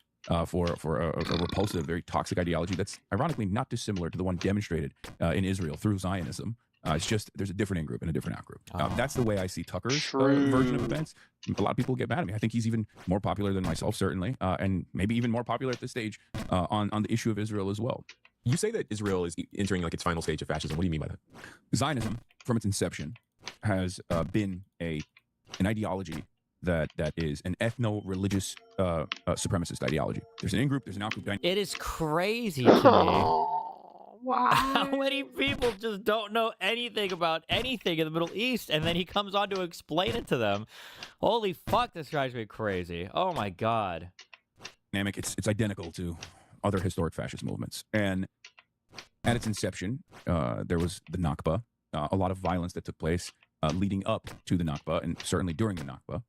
Speaker 2: For a repulsive, very toxic ideology that's ironically not dissimilar to the one demonstrated in Israel through Zionism. It's just there's a different in-group and a different out-group. That's the way I see Tucker's version of events. A lot of people get mad at me. I think he's even more popular than myself, certainly, and maybe even more popular at this stage on the issue of Israel as well.
Speaker 5: You say that Israel is entering like its final stage of fascism. What do you mean by that?
Speaker 2: Zionism, from its inception, has been an ideology that is an ethno-religious supremacist ideology. There's an in-group, there's an out-group.
Speaker 3: It is crazy to me.
Speaker 1: Oh, why?
Speaker 3: How many people just don't know anything about anything in the Middle East, and then he comes on to explain it to them? Holy fuck, this drives me crazy. Oh my God.
Speaker 2: It's identical to other historic fascist movements. And at its inception, there was the Nakba, a lot of violence that took place leading up to the Nakba, and certainly during the Nakba.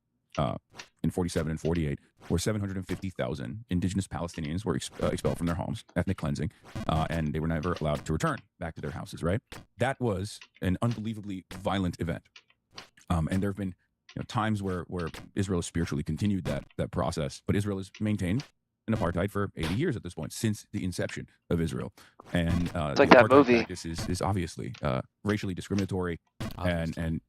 Speaker 2: In 47 and 48, where 750,000 indigenous Palestinians were expelled from their homes, ethnic cleansing, and they were never allowed to return back to their houses, right? That was an unbelievably violent event. And there have been times where Israel has spiritually continued that process, but Israel has maintained an apartheid for 80 years at this point, since the inception of Israel. And
Speaker 1: It's like
Speaker 2: the
Speaker 1: that
Speaker 2: apartheid
Speaker 1: movie.
Speaker 2: practice is obviously racially discriminatory and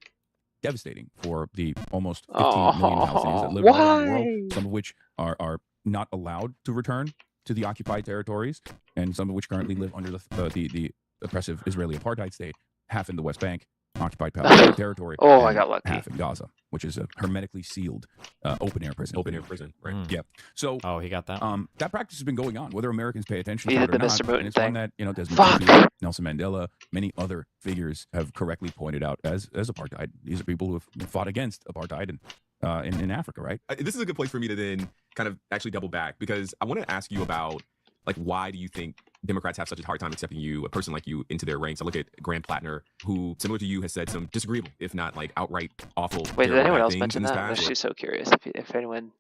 Speaker 2: devastating for the almost 15 million Palestinians that live all around the world, some of which are not allowed to return to the occupied territories, and some of which currently live under the oppressive Israeli apartheid state, half in the West Bank, occupied Palestinian territory.
Speaker 1: Oh, I
Speaker 2: and
Speaker 1: got lucky.
Speaker 2: half in Gaza, which is a hermetically sealed open-air prison.
Speaker 5: Open-air prison, right?
Speaker 2: Yeah. So
Speaker 3: Oh, he got that?
Speaker 2: that practice has been going on, whether Americans pay attention
Speaker 1: He
Speaker 2: to it
Speaker 1: did
Speaker 2: or
Speaker 1: the
Speaker 2: not.
Speaker 1: Mr. Moten
Speaker 2: And it's
Speaker 1: thing.
Speaker 2: one that Desmond
Speaker 1: Fuck.
Speaker 2: Tutu, Nelson Mandela, many other figures have correctly pointed out as apartheid. These are people who have fought against apartheid in Africa, right?
Speaker 5: This is a good place for me to then kind of actually double back, because I want to ask you about, like, why do you think Democrats have such a hard time accepting you, a person like you, into their ranks? I look at Graham Plattner, who, similar to you, has said some disagreeable, if not like outright awful,
Speaker 1: Wait, did
Speaker 5: terrible
Speaker 1: anyone
Speaker 5: bad
Speaker 1: else
Speaker 5: things
Speaker 1: mention
Speaker 5: in his
Speaker 1: that? I'm
Speaker 5: past.
Speaker 1: actually so curious if anyone.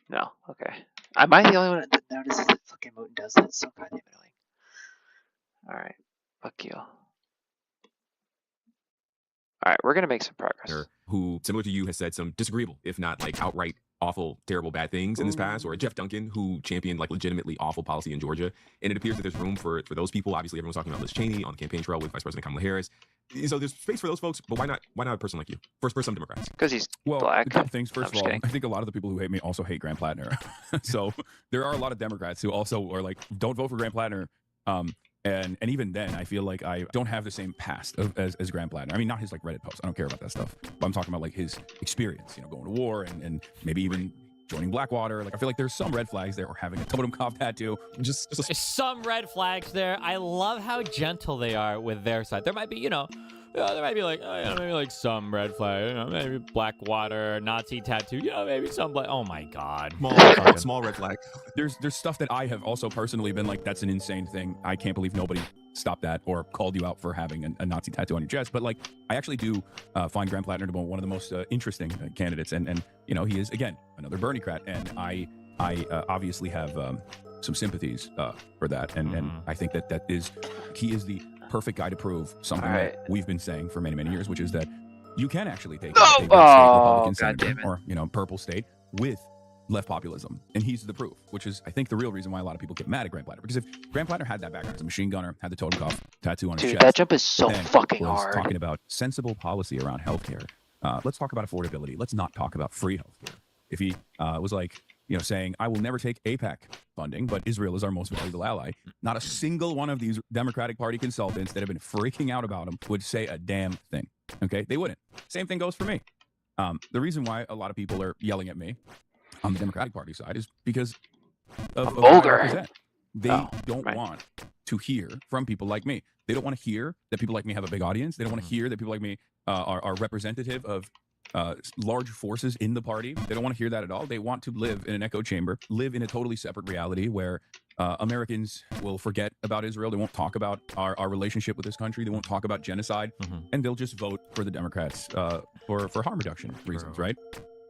Speaker 1: No. Okay. Am I the only one that notices that fucking Moten does that? It's so goddamn annoying. Alright. Fuck you. Alright, we're gonna make some progress.
Speaker 5: Who, similar to you, has said some disagreeable, if not like outright awful, terrible, bad things in this past, or Jeff Duncan, who championed like legitimately awful policy in Georgia. And it appears that there's room for those people. Obviously, everyone's talking about Liz Cheney on the campaign trail with Vice President Kamala Harris. So there's space for those folks, but why not a person like you? For some Democrats.
Speaker 1: Because he's
Speaker 2: Well,
Speaker 1: black.
Speaker 2: a couple things.
Speaker 1: I'm
Speaker 2: First of
Speaker 1: just
Speaker 2: all,
Speaker 1: kidding.
Speaker 2: I think a lot of the people who hate me also hate Graham Plattner. So there are a lot of Democrats who also are like, don't vote for Graham Plattner. And even then, I feel like I don't have the same past as Graham Plattner. I mean, not his like Reddit posts. I don't care about that stuff. But I'm talking about like his experience, going to war and maybe even joining Blackwater. Like I feel like there's some red flags there, or having a totem cop tattoo. Just
Speaker 3: There's some red flags there. I love how gentle they are with their side. There might be, there might be like, maybe like some red flag, maybe Blackwater, Nazi tattoo, maybe some black. Oh my God.
Speaker 5: Small red flag.
Speaker 2: there's stuff that I have also personally been like, that's an insane thing. I can't believe nobody stopped that or called you out for having a Nazi tattoo on your chest. But like, I actually do find Graham Plattner to be one of the most interesting candidates. And he is, again, another Bernie-crat. And I obviously have some sympathies for that. And I think he is the perfect guy to prove something that we've been saying for many, many years, which is that you can actually take a red state Republican senator or purple state with left populism, and he's the proof, which is, I think, the real reason why a lot of people get mad at Graham Plattner. Because if Graham Plattner had that background as a machine gunner, had the totem cuff tattoo on his chest,
Speaker 1: that jump is so
Speaker 2: and
Speaker 1: fucking
Speaker 2: was
Speaker 1: hard.
Speaker 2: talking about sensible policy around healthcare. Let's talk about affordability. Let's not talk about free healthcare. If he was like, saying, I will never take AIPAC funding, but Israel is our most valuable ally, not a single one of these Democratic Party consultants that have been freaking out about him would say a damn thing. Okay? They wouldn't. Same thing goes for me. The reason why a lot of people are yelling at me on the Democratic Party side is because of what I represent. They don't want to hear from people like me. They don't want to hear that people like me have a big audience. They don't want to hear that people like me are representative of large forces in the party. They don't want to hear that at all. They want to live in an echo chamber, live in a totally separate reality where Americans will forget about Israel. They won't talk about our relationship with this country. They won't talk about genocide, and they'll just vote for the Democrats for harm reduction reasons, right?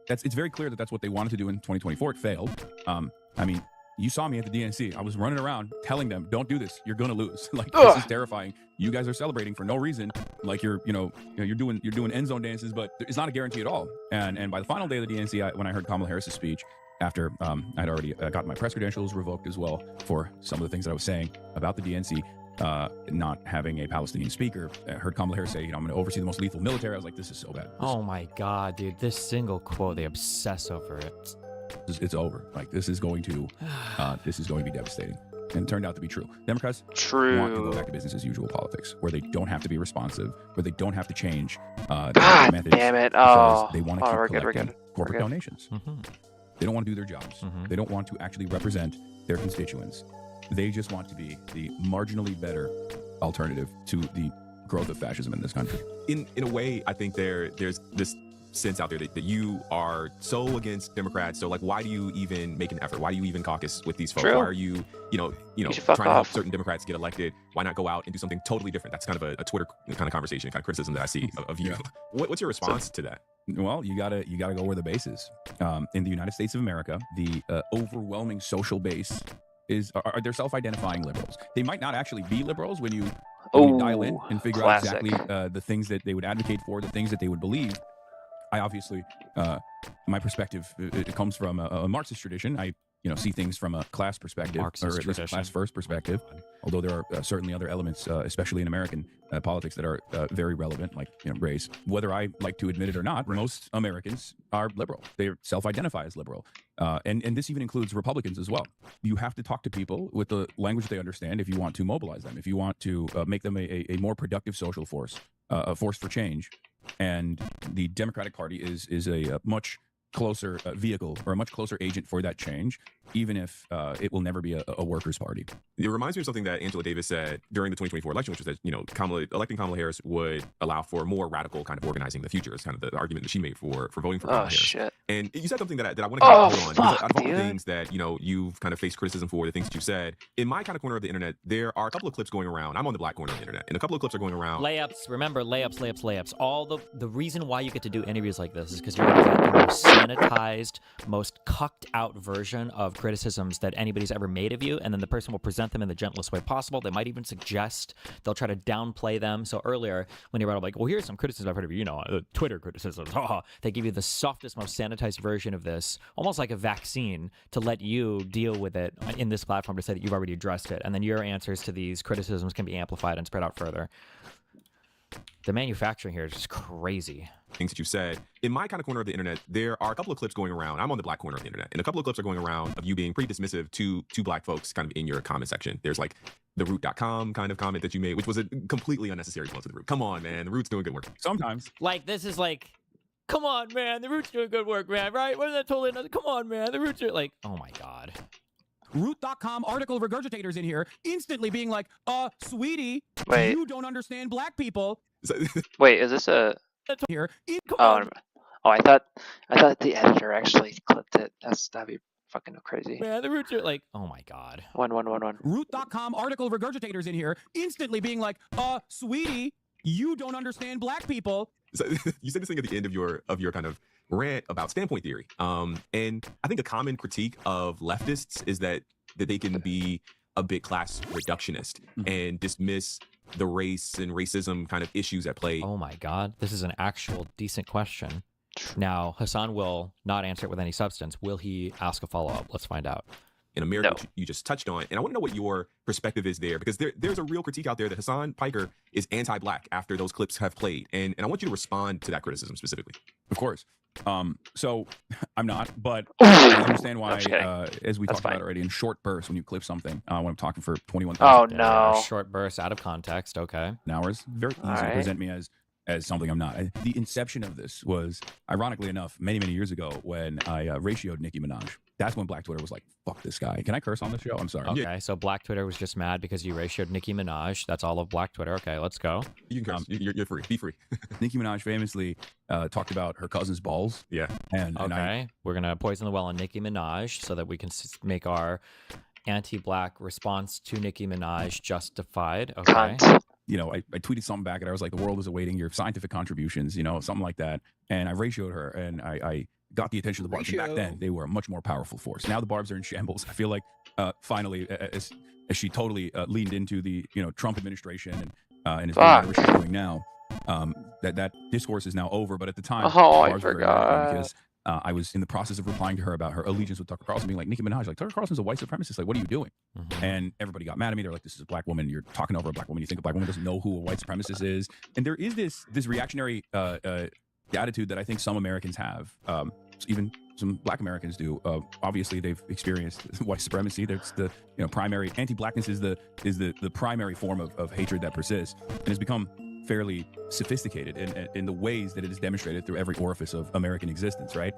Speaker 2: It's very clear that that's what they wanted to do in 2024. It failed. I mean, you saw me at the DNC. I was running around telling them, "Don't do this. You're gonna lose. Like this is terrifying. You guys are celebrating for no reason. Like you're doing end zone dances, but it's not a guarantee at all." And by the final day of the DNC, when I heard Kamala Harris's speech, after I'd already gotten my press credentials revoked as well for some of the things that I was saying about the DNC. Not having a Palestinian speaker, I heard Kamala Harris say, I'm going to oversee the most lethal military. I was like, this is so bad.
Speaker 3: Oh my God, dude. This single quote, they obsess over it.
Speaker 2: It's over. Like, this is going to be devastating. And it turned out to be true. Democrats want to go back to business as usual politics, where they don't have to be responsive, where they don't have to change their methods.
Speaker 1: Damn it.
Speaker 2: Because they want to keep
Speaker 1: we're
Speaker 2: collecting
Speaker 1: good.
Speaker 2: corporate donations. They don't want to do their jobs. They don't want to actually represent their constituents. They just want to be the marginally better alternative to the growth of fascism in this country.
Speaker 5: In a way, I think there's this sense out there that you are so against Democrats. So like, why do you even make an effort? Why do you even caucus with these folks?
Speaker 1: True.
Speaker 5: Why are you trying to help certain Democrats get elected? Why not go out and do something totally different? That's kind of a Twitter kind of conversation, kind of criticism that I see of you. What's your response to that?
Speaker 2: Well, you gotta go where the base is. In the United States of America, the overwhelming social base are they're self-identifying liberals. They might not actually be liberals when you dial in and figure out exactly the things that they would advocate for, the things that they would believe. I obviously, my perspective, it comes from a Marxist tradition. I see things from a class perspective, or at least a class-first perspective. Although there are certainly other elements, especially in American politics, that are very relevant, like race. Whether I like to admit it or not, most Americans are liberal. They self-identify as liberal, and this even includes Republicans as well. You have to talk to people with the language they understand if you want to mobilize them, if you want to make them a more productive social force, a force for change. And the Democratic Party is a much closer vehicle or a much closer agent for that change even if it will never be a workers' party.
Speaker 5: It reminds me of something that Angela Davis said during the 2024 election, which was that, electing Kamala Harris would allow for more radical kind of organizing in the future. It's kind of the argument that she made for voting for Kamala Harris.
Speaker 1: Shit.
Speaker 5: And you said something that I want to kind of hold on. Because
Speaker 1: Fuck,
Speaker 5: out of all the
Speaker 1: dude.
Speaker 5: things that, you've kind of faced criticism for, the things that you've said, in my kind of corner of the internet, there are a couple of clips going around. I'm on the black corner of the internet, and a couple of clips are going around.
Speaker 3: Layups, remember, layups. All the reason why you get to do interviews like this is because you're going to get the most sanitized, most cucked out version of criticisms that anybody's ever made of you, and then the person will present them in the gentlest way possible. They might even suggest, they'll try to downplay them. So earlier, when you brought up like, well, here's some criticisms I've heard of you, Twitter criticisms, they give you the softest, most sanitized version of this, almost like a vaccine, to let you deal with it in this platform to say that you've already addressed it, and then your answers to these criticisms can be amplified and spread out further. The manufacturing here is just crazy.
Speaker 5: Things that you said. In my kind of corner of the internet, there are a couple of clips going around. I'm on the black corner of the internet, and a couple of clips are going around of you being pretty dismissive to black folks kind of in your comment section. There's like the root.com kind of comment that you made, which was a completely unnecessary plug to the root. Come on, man. The root's doing good work.
Speaker 2: Sometimes.
Speaker 3: Like, this is like, come on, man. The root's doing good work, man, right? Wasn't that totally another? Come on, man. The roots are like, oh my God.
Speaker 7: Root.com article regurgitators in here instantly being like, sweetie,
Speaker 1: Wait.
Speaker 7: you don't understand black people.
Speaker 1: Wait, is this a?
Speaker 7: Here, come
Speaker 1: Oh,
Speaker 7: on,
Speaker 1: I thought the editor actually clipped it. That'd be fucking crazy.
Speaker 3: Man, the roots are like, oh my God.
Speaker 1: One.
Speaker 7: Root.com article regurgitators in here instantly being like, sweetie, you don't understand black people.
Speaker 5: So, you said this thing at the end of your kind of rant about standpoint theory. And I think a common critique of leftists is that they can be a bit class reductionist and dismiss the race and racism kind of issues at play.
Speaker 3: Oh my God. This is an actual decent question. Now, Hassan will not answer it with any substance. Will he ask a follow-up? Let's find out.
Speaker 5: In America, which you just touched on. And I want to know what your perspective is there, because there's a real critique out there that Hassan Piker is anti-black after those clips have played. And I want you to respond to that criticism specifically.
Speaker 2: Of course. So I'm not, but I understand why, as we talked about already, in short bursts, when you clip something, when I'm talking for 21,000
Speaker 1: no.
Speaker 3: Short bursts out of context. Okay.
Speaker 2: hours, very easy to present me as something I'm not. The inception of this was, ironically enough, many, many years ago when I ratioed Nicki Minaj. That's when Black Twitter was like, fuck this guy. Can I curse on this show? I'm sorry.
Speaker 3: Okay, so Black Twitter was just mad because you ratioed Nicki Minaj. That's all of Black Twitter. Okay, let's go.
Speaker 5: You can curse. You're free. Be free.
Speaker 2: Nicki Minaj famously talked about her cousin's balls.
Speaker 5: Yeah.
Speaker 2: And
Speaker 3: we're going to poison the well on Nicki Minaj so that we can make our anti-black response to Nicki Minaj justified. Okay.
Speaker 1: Cunt.
Speaker 2: I tweeted something back and I was like, the world is awaiting your scientific contributions, something like that. And I ratioed her and I got the attention of the Barbs. And back then, they were a much more powerful force. Now the Barbs are in shambles. I feel like finally, as she totally leaned into the Trump administration and is doing whatever she's doing now, that discourse is now over. But at the time, the Barbs were very mad at me because I was in the process of replying to her about her allegiance with Tucker Carlson, being like, Nicki Minaj, like, Tucker Carlson's a white supremacist. Like, what are you doing? And everybody got mad at me. They're like, this is a black woman. You're talking over a black woman. You think a black woman doesn't know who a white supremacist is. And there is this reactionary attitude that I think some Americans have, even some black Americans do. Obviously, they've experienced white supremacy. That's the primary anti-blackness is the primary form of hatred that persists, and has become fairly sophisticated in the ways that it is demonstrated through every orifice of American existence, right?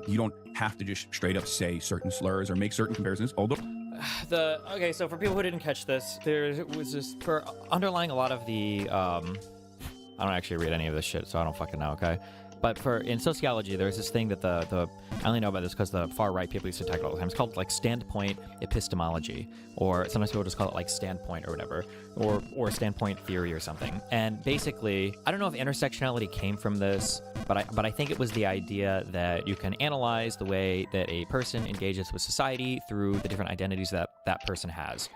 Speaker 2: You don't have to just straight up say certain slurs or make certain comparisons, although...
Speaker 3: Okay, so for people who didn't catch this, there was just, for underlying a lot of the, I don't actually read any of this shit, so I don't fucking know, okay? But in sociology, there's this thing that I only know about this because the far right people used to attack it all the time. It's called like standpoint epistemology, or sometimes people just call it like standpoint or whatever, or standpoint theory or something. And basically, I don't know if intersectionality came from this, but I think it was the idea that you can analyze the way that a person engages with society through the different identities that that person has.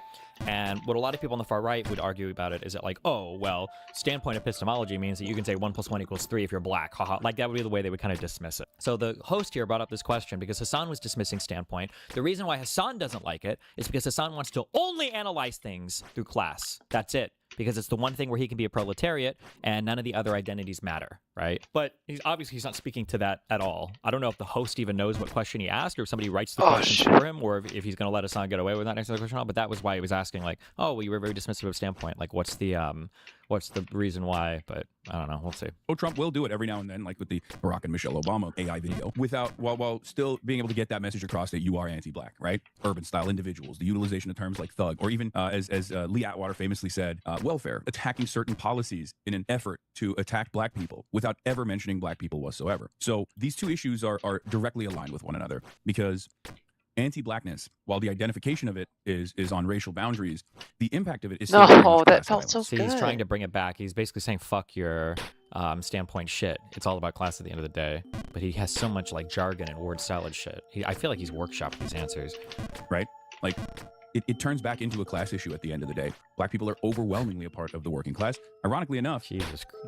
Speaker 3: And what a lot of people on the far right would argue about it is that, like, oh, well, standpoint epistemology means that you can say 1 + 1 = 3 if you're black. Haha. Like, that would be the way they would kind of dismiss it. So the host here brought up this question because Hassan was dismissing standpoint. The reason why Hassan doesn't like it is because Hassan wants to only analyze things through class. That's it. Because it's the one thing where he can be a proletariat and none of the other identities matter, right? But he's not speaking to that at all. I don't know if the host even knows what question he asked, or if somebody writes the question for him, or if he's going to let Hassan get away with not answering the question. But that was why he was asking, like, oh, well, you were very dismissive of standpoint. Like, what's the reason why? But I don't know. We'll see.
Speaker 2: Oh, Trump will do it every now and then, like with the Barack and Michelle Obama AI video, while still being able to get that message across that you are anti-black, right? Urban style individuals, the utilization of terms like thug, or even as Lee Atwater famously said, welfare, attacking certain policies in an effort to attack black people without ever mentioning black people whatsoever. So these two issues are directly aligned with one another, because anti-blackness, while the identification of it is on racial boundaries, the impact of it is still very much
Speaker 1: that
Speaker 2: class
Speaker 1: felt so
Speaker 2: violence.
Speaker 3: See,
Speaker 1: good.
Speaker 3: he's trying to bring it back. He's basically saying, fuck your standpoint shit. It's all about class at the end of the day. But he has so much like jargon and word salad shit. I feel like he's workshopped these answers.
Speaker 2: Right? Like, it turns back into a class issue at the end of the day. Black people are overwhelmingly a part of the working class. Ironically enough,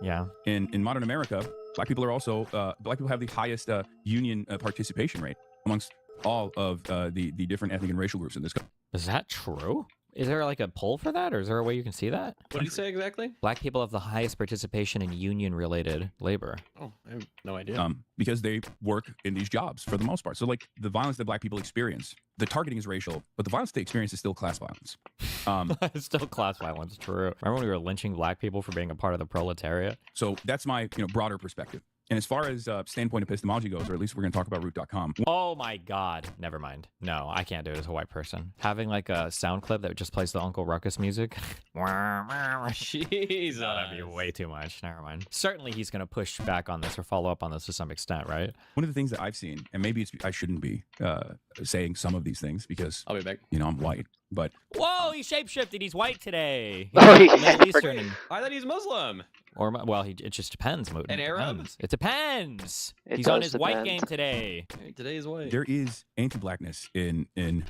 Speaker 3: yeah.
Speaker 2: In modern America, black people are also, black people have the highest union participation rate amongst all of the different ethnic and racial groups in this country.
Speaker 3: Is that true? Is there like a poll for that, or is there a way you can see that?
Speaker 4: What did you say exactly?
Speaker 3: Black people have the highest participation in union-related labor.
Speaker 4: Oh, I have no idea.
Speaker 2: Because they work in these jobs for the most part. So like the violence that black people experience, the targeting is racial, but the violence they experience is still class violence.
Speaker 3: It's still class violence, true. Remember when we were lynching black people for being a part of the proletariat?
Speaker 2: So that's my broader perspective. And as far as standpoint epistemology goes, or at least we're going to talk about root.com.
Speaker 3: Oh my God. Never mind. No, I can't do it as a white person. Having like a sound clip that just plays the Uncle Ruckus music.
Speaker 4: Jesus.
Speaker 3: That'd be way too much. Never mind. Certainly he's going to push back on this or follow up on this to some extent, right?
Speaker 2: One of the things that I've seen, and maybe I shouldn't be saying some of these things because,
Speaker 4: I'll be back.
Speaker 2: I'm white, but...
Speaker 3: Whoa, he shapeshifted. He's white today.
Speaker 1: Oh, yeah,
Speaker 3: Middle Eastern.
Speaker 4: I thought he's Muslim.
Speaker 3: Or, well, it just depends.
Speaker 4: An Arab?
Speaker 3: It depends.
Speaker 1: It
Speaker 3: He's on
Speaker 1: does
Speaker 3: his white
Speaker 1: depend.
Speaker 3: game today.
Speaker 4: Hey, today is white.
Speaker 2: There is anti-blackness in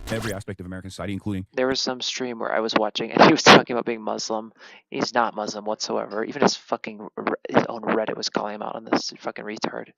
Speaker 2: every aspect of American society, including...
Speaker 1: There was some stream where I was watching, and he was talking about being Muslim. He's not Muslim whatsoever. Even his own Reddit was calling him out on this fucking retard.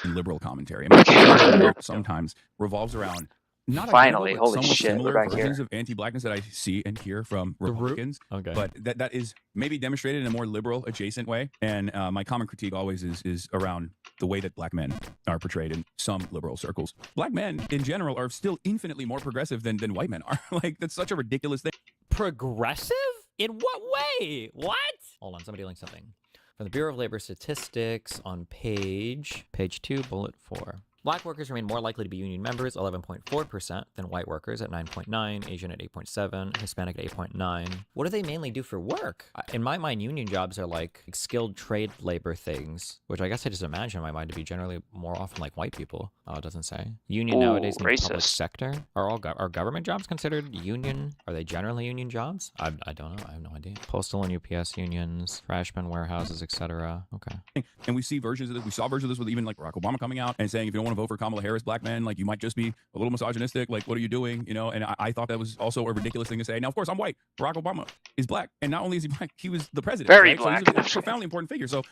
Speaker 2: liberal commentary. I mean, sometimes revolves around not
Speaker 1: Finally,
Speaker 2: identical, but
Speaker 1: holy
Speaker 2: somewhat
Speaker 1: shit,
Speaker 2: similar
Speaker 1: we're back
Speaker 2: versions
Speaker 1: here.
Speaker 2: of anti-blackness that I see and hear from
Speaker 3: The root?
Speaker 2: Republicans.
Speaker 3: Okay.
Speaker 2: But that is maybe demonstrated in a more liberal adjacent way. And my common critique always is around the way that black men are portrayed in some liberal circles. Black men in general are still infinitely more progressive than white men are. Like, that's such a ridiculous thing.
Speaker 3: Progressive? In what way? What? Hold on, somebody linked something. From the Bureau of Labor Statistics on page 2, bullet 4. Black workers remain more likely to be union members, 11.4%, than white workers at 9.9, Asian at 8.7, Hispanic at 8.9. What do they mainly do for work? In my mind, union jobs are like skilled trade labor things, which I guess I just imagine in my mind to be generally more often like white people. Oh, it doesn't say. Union
Speaker 1: Ooh,
Speaker 3: nowadays means public
Speaker 1: racist.
Speaker 3: sector. Are government jobs considered union? Are they generally union jobs? I don't know. I have no idea. Postal and UPS unions, trashman warehouses, etc. Okay.
Speaker 2: And we see versions of this. We saw versions of this with even like Barack Obama coming out and saying, if you don't want to vote for Kamala Harris, black men, like, you might just be a little misogynistic. Like, what are you doing? And I thought that was also a ridiculous thing to say. Now, of course, I'm white. Barack Obama is black. And not only is he black, he was the president.
Speaker 1: Very
Speaker 2: right?
Speaker 1: black,
Speaker 2: So he's a
Speaker 1: actually.
Speaker 2: profoundly important figure. So,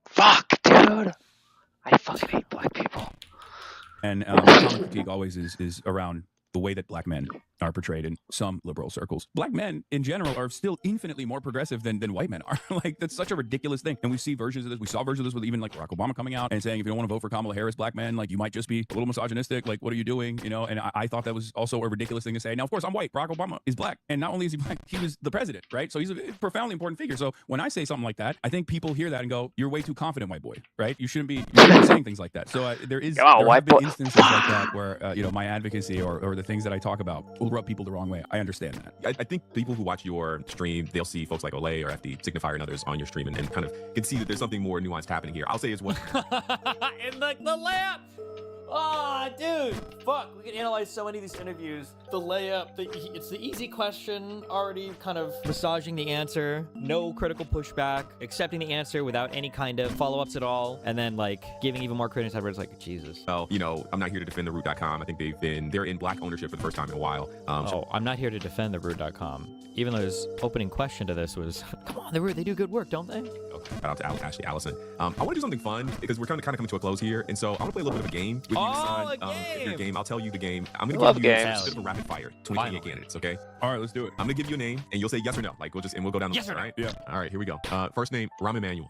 Speaker 1: Fuck, dude. I fucking hate black people.
Speaker 2: and my common critique always is around the way that black men are portrayed in some liberal circles. Black men in general are still infinitely more progressive than white men are. Like, that's such a ridiculous thing. And we see versions of this. We saw versions of this with even like Barack Obama coming out and saying, if you don't want to vote for Kamala Harris, black men, like, you might just be a little misogynistic. Like, what are you doing? And I thought that was also a ridiculous thing to say. Now, of course, I'm white. Barack Obama is black. And not only is he black, he was the president, right? So he's a profoundly important figure. So when I say something like that, I think people hear that and go, you're way too confident, white boy, right? You shouldn't be saying things like that. So there
Speaker 1: Oh,
Speaker 2: have been
Speaker 1: white boy.
Speaker 2: instances like that where, my advocacy or the things that I talk about will rub people the wrong way. I understand that.
Speaker 5: I think people who watch your stream, they'll see folks like Olay or FD Signifier and others on your stream and kind of can see that there's something more nuanced happening here. I'll say is what
Speaker 3: And the layup. Oh, dude. Fuck. We can analyze so many of these interviews. The layup. It's the easy question. Already kind of massaging the answer. No critical pushback. Accepting the answer without any kind of follow-ups at all. And then, like, giving even more credence afterwards. Like, Jesus.
Speaker 5: well, I'm not here to defend the root.com. I think they're in black ownership for the first time in a while.
Speaker 3: I'm not here to defend the root.com. Even though his opening question to this was, come on, they do good work, don't they?
Speaker 5: Shout out to Ashley Allison. I want to do something fun because we're kind of coming to a close here. And so I want to play a little bit of a game with give you
Speaker 3: Oh,
Speaker 5: Hassan,
Speaker 3: a
Speaker 5: your
Speaker 3: game.
Speaker 5: game. I'll tell you the game. I'm gonna
Speaker 1: Love
Speaker 5: give you
Speaker 1: games.
Speaker 5: a bit of a rapid fire. 2028
Speaker 3: Finally.
Speaker 5: candidates. Okay.
Speaker 2: All right, let's do it.
Speaker 5: I'm gonna give you a name, and you'll say yes or no. Like we'll go down the
Speaker 3: Yes
Speaker 5: list.
Speaker 3: or no.
Speaker 5: All right.
Speaker 2: Yeah.
Speaker 5: All right. Here we go. First name, Rahm Emanuel.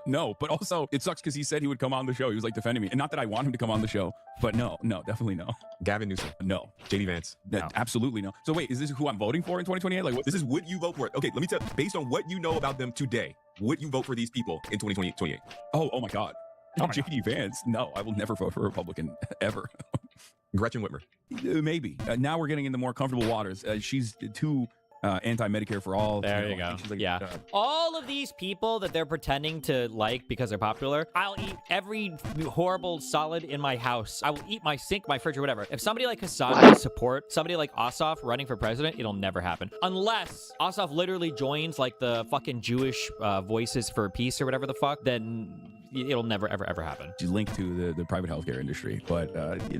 Speaker 2: No, but also it sucks because he said he would come on the show. He was like defending me, and not that I want him to come on the show, but no, definitely no,
Speaker 5: Gavin Newsom.
Speaker 2: no,
Speaker 5: JD Vance.
Speaker 2: absolutely no. So wait, is this who I'm voting for in 2028? Like, what?
Speaker 5: This is would you vote for it? Okay. Let me tell. Based on what you know about them today, would you vote for these people in 2028?
Speaker 2: Oh my God. JD Vance. No, I will never vote for a Republican ever.
Speaker 5: Gretchen Whitmer.
Speaker 2: Maybe. Now we're getting into more comfortable waters. She's too anti-Medicare for all.
Speaker 3: There you go.
Speaker 2: She's like,
Speaker 3: Yeah. All of these people that they're pretending to like because they're popular, I'll eat every horrible solid in my house. I will eat my sink, my fridge, or whatever. If somebody like Hassan would support somebody like Ossoff running for president, it'll never happen. Unless Ossoff literally joins like the fucking Jewish Voices for Peace or whatever the fuck, then it'll never, ever, ever happen.
Speaker 2: she's linked to the private healthcare industry, but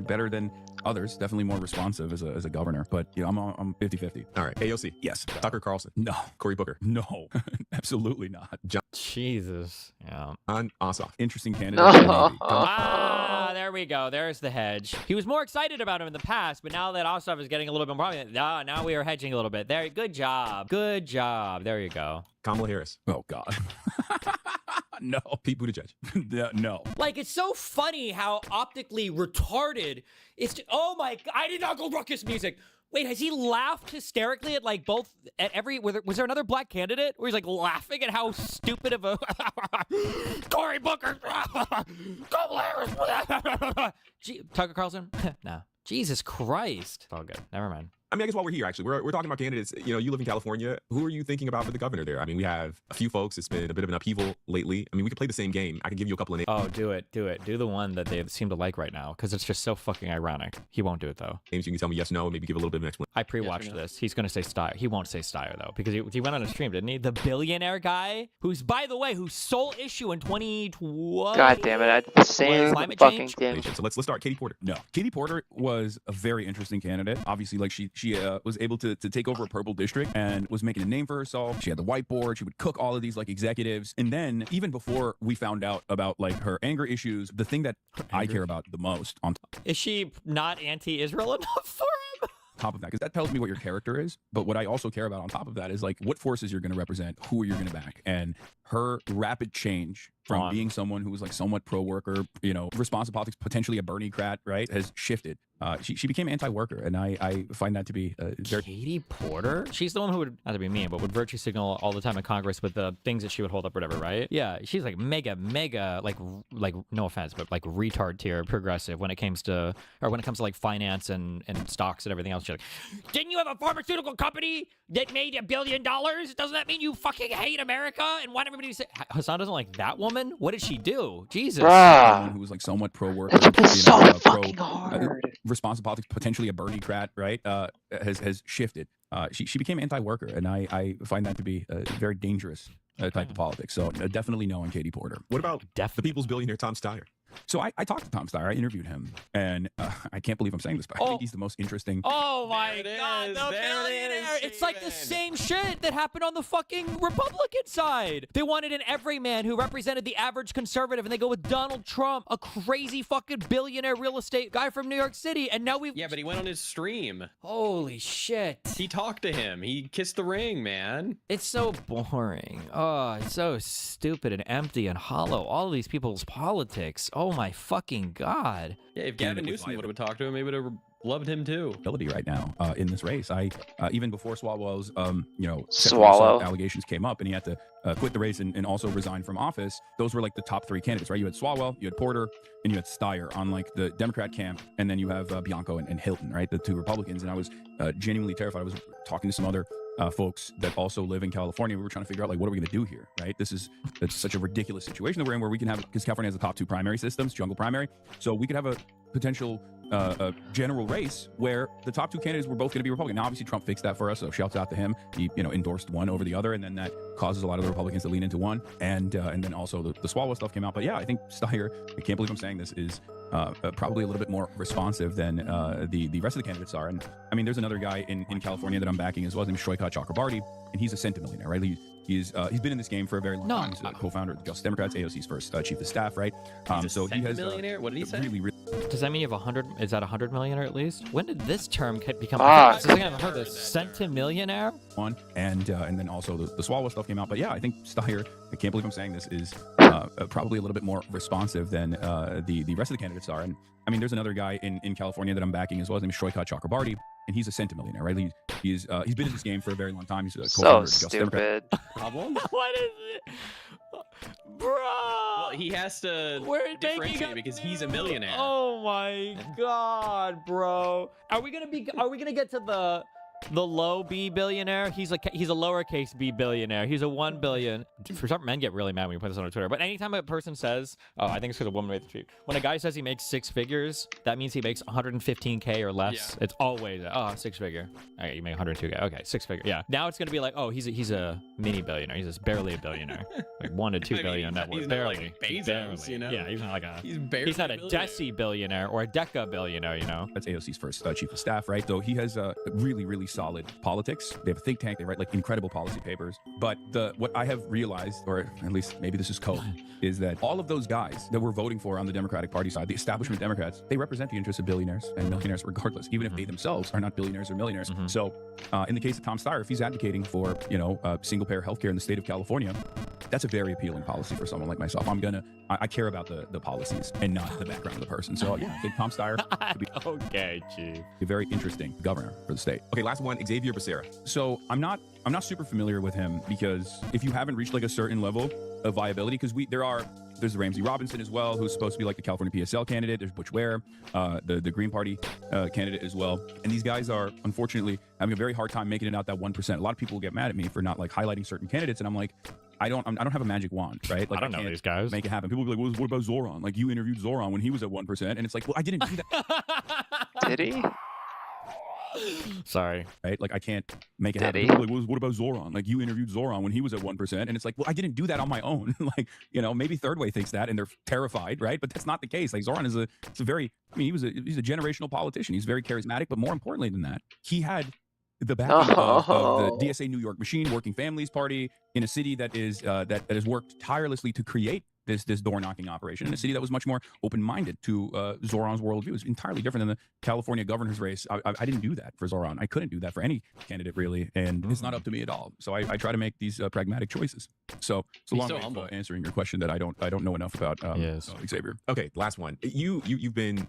Speaker 2: better than others. Definitely more responsive as a governor. But I'm 50-50.
Speaker 5: All right. AOC.
Speaker 2: Yes.
Speaker 5: Tucker Carlson.
Speaker 2: No.
Speaker 5: Cory Booker.
Speaker 2: No. Absolutely not.
Speaker 3: Jesus. Yeah.
Speaker 5: John Ossoff.
Speaker 2: Interesting candidate.
Speaker 1: No.
Speaker 2: maybe.
Speaker 3: Ah, there we go. There's the hedge. He was more excited about him in the past, but now that Ossoff is getting a little bit more prominent, now we are hedging a little bit. There, good job. Good job. There you go.
Speaker 5: Kamala Harris.
Speaker 2: Oh God. No.
Speaker 5: Pete Buttigieg.
Speaker 2: No.
Speaker 3: Like, it's so funny how optically retarded it's. Oh my God, I did not go ruckus music. Wait, has he laughed hysterically at like both at every? Was there another black candidate where he's like laughing at how stupid of a Cory Booker, Tucker Carlson? No. Jesus Christ. It's all good. Never mind.
Speaker 5: I mean, I guess while we're here, actually, we're talking about candidates. You know, you live in California. Who are you thinking about for the governor there? I mean, we have a few folks. It's been a bit of an upheaval lately. I mean, we could play the same game. I can give you a couple of names.
Speaker 3: Oh, do it. Do the one that they seem to like right now, because it's just so fucking ironic. He won't do it, though.
Speaker 5: You can tell me yes, no, maybe give a little bit of an explanation.
Speaker 3: I pre-watched this. He's going to say Steyer. He won't say Steyer, though, because he went on a stream, didn't he? The billionaire guy, who's, by the way, whose sole issue in 2020...
Speaker 1: God damn it! I did the same
Speaker 3: climate
Speaker 1: fucking
Speaker 3: change?
Speaker 1: thing.
Speaker 5: So let's start. Katie Porter.
Speaker 2: No. Katie Porter was a very interesting candidate. Obviously, like she was able to take over a purple district and was making a name for herself. She had the whiteboard. She would cook all of these like executives. And then even before we found out about like her anger issues, the thing that I care about the most on
Speaker 3: Is she not anti-Israel enough for him?
Speaker 2: top of that, because that tells me what your character is. But what I also care about on top of that is like what forces you're going to represent, who you're going to back. And her rapid change from being someone who was like somewhat pro-worker, responsive politics, potentially a Bernie-crat, right, has shifted. She became anti-worker, and I find that to be very...
Speaker 3: Katie Porter? She's the one who would, not to be mean, but would virtue signal all the time in Congress with the things that she would hold up, whatever, right? Yeah, she's like mega, like no offense, but like retard tier progressive when it comes to like finance and stocks and everything else. She's like, didn't you have a pharmaceutical company that made $1 billion? Doesn't that mean you fucking hate America and want everybody to say... Hassan doesn't like that woman? What did she do? Jesus.
Speaker 2: Someone
Speaker 1: Bruh,
Speaker 2: who was like somewhat pro-worker,
Speaker 1: it's been so fucking hard.
Speaker 2: responsive politics, potentially a Bernie-crat, right, has shifted. She became anti-worker, and I find that to be a very dangerous type of politics. So definitely no on Katie Porter.
Speaker 5: What about the people's billionaire, Tom Steyer?
Speaker 2: So I talked to Tom Steyer. I interviewed him, and I can't believe I'm saying this, but I think he's the most interesting.
Speaker 3: Oh my
Speaker 4: There it
Speaker 3: God,
Speaker 4: is,
Speaker 3: the
Speaker 4: there it
Speaker 3: billionaire!
Speaker 4: is,
Speaker 3: It's like the
Speaker 4: Steven.
Speaker 3: same shit that happened on the fucking Republican side. They wanted an everyman who represented the average conservative, and they go with Donald Trump, a crazy fucking billionaire real estate guy from New York City, and now we've...
Speaker 4: Yeah, but he went on his stream.
Speaker 3: Holy shit.
Speaker 4: He talked to him. He kissed the ring, man.
Speaker 3: It's so boring. Oh, it's so stupid and empty and hollow. All of these people's politics. Oh my fucking God.
Speaker 4: Yeah, if Gavin
Speaker 2: it was
Speaker 4: Newsom would have talked to him, he would have loved him too.
Speaker 2: Ability right now in this race. I even before Swalwell's sexual
Speaker 1: Swallow.
Speaker 2: assault allegations came up, and he had to quit the race and also resign from office. Those were like the top three candidates, right? You had Swalwell, you had Porter, and you had Steyer on like the Democrat camp, and then you have Bianco and Hilton, right? The two Republicans. And I was genuinely terrified. I was talking to some other folks that also live in California. We were trying to figure out like what are we going to do here, right? It's such a ridiculous situation that we're in, where we can have, because California has the top two primary systems, jungle primary, so we could have a potential a general race where the top two candidates were both going to be Republican. Now, obviously, Trump fixed that for us, so shouts out to him. He, endorsed one over the other, and then that causes a lot of the Republicans to lean into one. And then also the Swalwell stuff came out. But yeah, I think Steyer, I can't believe I'm saying this, is probably a little bit more responsive than the rest of the candidates are. And I mean, there's another guy in California that I'm backing as well. His name is Shoykat Chakrabarty, and he's a centimillionaire, right? He's been in this game for a very long time. He's a co-founder of the Justice Democrats, AOC's first chief of staff, right?
Speaker 4: He's a millionaire. What did he say?
Speaker 2: Really,
Speaker 3: Does that mean you have 100? Is that 100 millionaire at least? When did this term become?
Speaker 1: Ah.
Speaker 3: I think I've heard this. Centimillionaire.
Speaker 2: one, and then also the Swallow stuff came out. But yeah, I think Steyer, I can't believe I'm saying this, is probably a little bit more responsive than the rest of the candidates are. And I mean, there's another guy in California that I'm backing as well. His name is Shoykat Chakrabarty, and he's a centimillionaire, right? He's been in this game for a very long time. He's a
Speaker 1: So
Speaker 2: co-founder of the Justice Democrats.
Speaker 1: stupid.
Speaker 4: Problem?
Speaker 3: What is it, bro?
Speaker 4: Well, he has to differentiate because he's a millionaire.
Speaker 3: Oh my god, bro! Are we gonna get to the low B billionaire? He's a lowercase B billionaire. He's a 1 billion. For some men get really mad when you put this on Twitter. But anytime a person says, "Oh, I think it's because a woman made the tweet," when a guy says he makes 6 figures, that means he makes 115K or less.
Speaker 4: Yeah.
Speaker 3: It's always 6 figure. Okay, you make 102K. Okay, 6 figure. Yeah. Now it's gonna be like, oh, he's a mini billionaire. He's just barely a billionaire, like 1 to 2
Speaker 4: I mean,
Speaker 3: billion net worth.
Speaker 4: he's not
Speaker 3: Barely.
Speaker 4: like Bezos,
Speaker 3: barely.
Speaker 4: you know?
Speaker 3: Yeah, he's not like a.
Speaker 4: He's
Speaker 3: He's not a
Speaker 4: billionaire.
Speaker 3: deci billionaire or a deca billionaire. You know.
Speaker 2: That's AOC's first chief of staff, right? So he has really, really solid politics. They have a think tank. They write like incredible policy papers. But what I have realized, or at least maybe this is code, is that all of those guys that we're voting for on the Democratic Party side, the establishment Democrats, they represent the interests of billionaires and millionaires regardless, even if they themselves are not billionaires or millionaires. So in the case of Tom Steyer, if he's advocating for, single-payer healthcare in the state of California, that's a very appealing policy for someone like myself. I care about the policies and not the background of the person. So yeah, I think Tom Steyer could be
Speaker 3: Okay, chief.
Speaker 2: a very interesting governor for the state.
Speaker 5: Okay, last one, Xavier Becerra.
Speaker 2: So I'm not super familiar with him, because if you haven't reached like a certain level of viability, because there's Ramsey Robinson as well, who's supposed to be like the California PSL candidate. There's Butch Ware, the Green Party candidate as well. And these guys are unfortunately having a very hard time making it out that 1%. A lot of people will get mad at me for not like highlighting certain candidates, and I'm like, I don't have a magic wand, right? Like
Speaker 3: I don't know
Speaker 2: can't
Speaker 3: these guys.
Speaker 2: make it happen. People will be like, well, what about Zoran? Like, you interviewed Zoran when he was at 1%, and it's like, well, I didn't do that.
Speaker 1: Did he?
Speaker 3: Sorry.
Speaker 2: Right? Like, I can't make it
Speaker 1: Did
Speaker 2: happen.
Speaker 1: he?
Speaker 2: People are like, well, what about Zoran? Like, you interviewed Zoran when he was at 1%, and it's like, well, I didn't do that on my own. Like, maybe Third Way thinks that, and they're terrified, right? But that's not the case. Like, Zoran is he's a generational politician. He's very charismatic, but more importantly than that, he had the backing of the DSA New York Machine, Working Families Party, in a city that is that has worked tirelessly to create this door knocking operation, in a city that was much more open minded to Zoran's worldview. It's entirely different than the California governor's race. I didn't do that for Zoran. I couldn't do that for any candidate really, and it's not up to me at all. So I try to make these pragmatic choices. So it's a long way of answering your question that I don't know enough about Xavier.
Speaker 5: Okay, last one. You've been,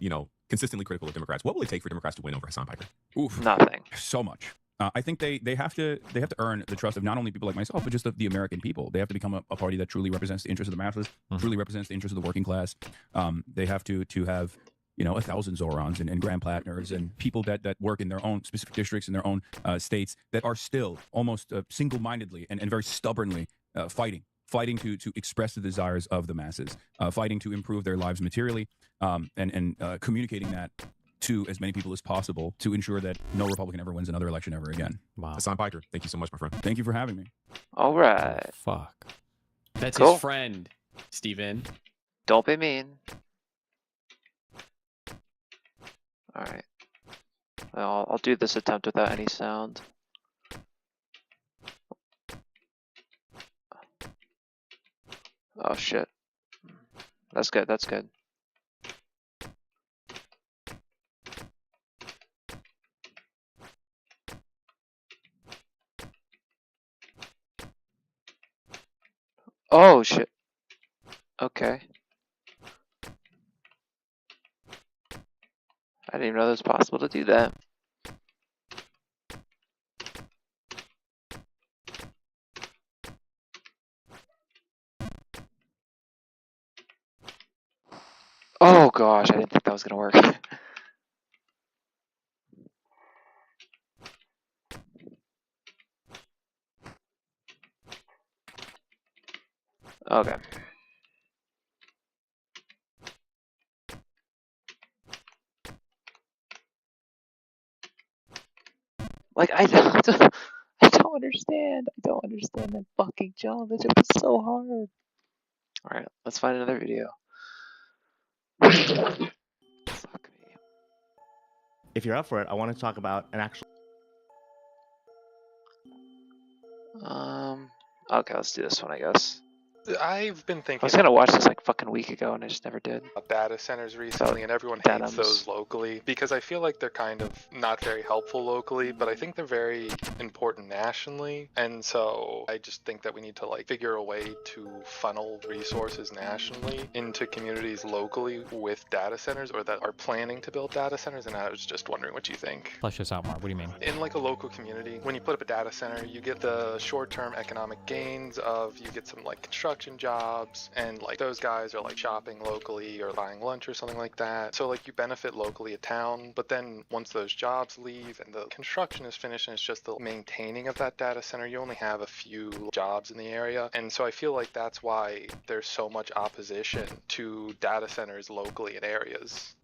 Speaker 5: consistently critical of Democrats. What will it take for Democrats to win over Hassan Piker?
Speaker 2: Oof,
Speaker 1: Nothing.
Speaker 2: so much. I think they have to earn the trust of not only people like myself, but just of the American people. They have to become a party that truly represents the interests of the masses, truly represents the interests of the working class. They have to have 1,000 Zorans and Grand Plattners and people that work in their own specific districts in their own states that are still almost single-mindedly and very stubbornly fighting to express the desires of the masses, fighting to improve their lives materially, and communicating that to as many people as possible to ensure that no Republican ever wins another election ever again.
Speaker 3: Wow.
Speaker 5: Hassan Piker, thank you so much, my friend.
Speaker 2: Thank you for having me.
Speaker 1: All right.
Speaker 3: Fuck.
Speaker 4: That's
Speaker 1: Cool.
Speaker 4: his friend, Steven.
Speaker 1: Don't be mean. All right. Well, I'll do this attempt without any sound. Oh shit. That's good. That's good. Oh shit. Okay. I didn't even know it was possible to do that. Oh gosh, I didn't think that was gonna work. Okay. Like I don't understand. I don't understand that fucking jump. It was so hard. All right, let's find another video. Fuck me.
Speaker 10: If you're up for it, I want to talk about an actual.
Speaker 1: Okay, let's do this one, I guess.
Speaker 10: I've been
Speaker 1: I
Speaker 10: thinking
Speaker 1: was gonna watch this like fucking a week ago, and I just never did.
Speaker 10: about data centers recently, and everyone hates
Speaker 1: Denims.
Speaker 10: those locally because I feel like they're kind of not very helpful locally, but I think they're very important nationally. And so I just think that we need to like figure a way to funnel resources nationally into communities locally with data centers or that are planning to build data centers. And I was just wondering what you think.
Speaker 3: Flesh this out more. What do you mean?
Speaker 10: In like a local community, when you put up a data center, you get the short-term economic gains of you get some like construction jobs, and like those guys are like shopping locally or buying lunch or something like that. So like you benefit locally at town, but then once those jobs leave and the construction is finished and it's just the maintaining of that data center, you only have a few jobs in the area. And so I feel like that's why there's so much opposition to data centers locally in areas.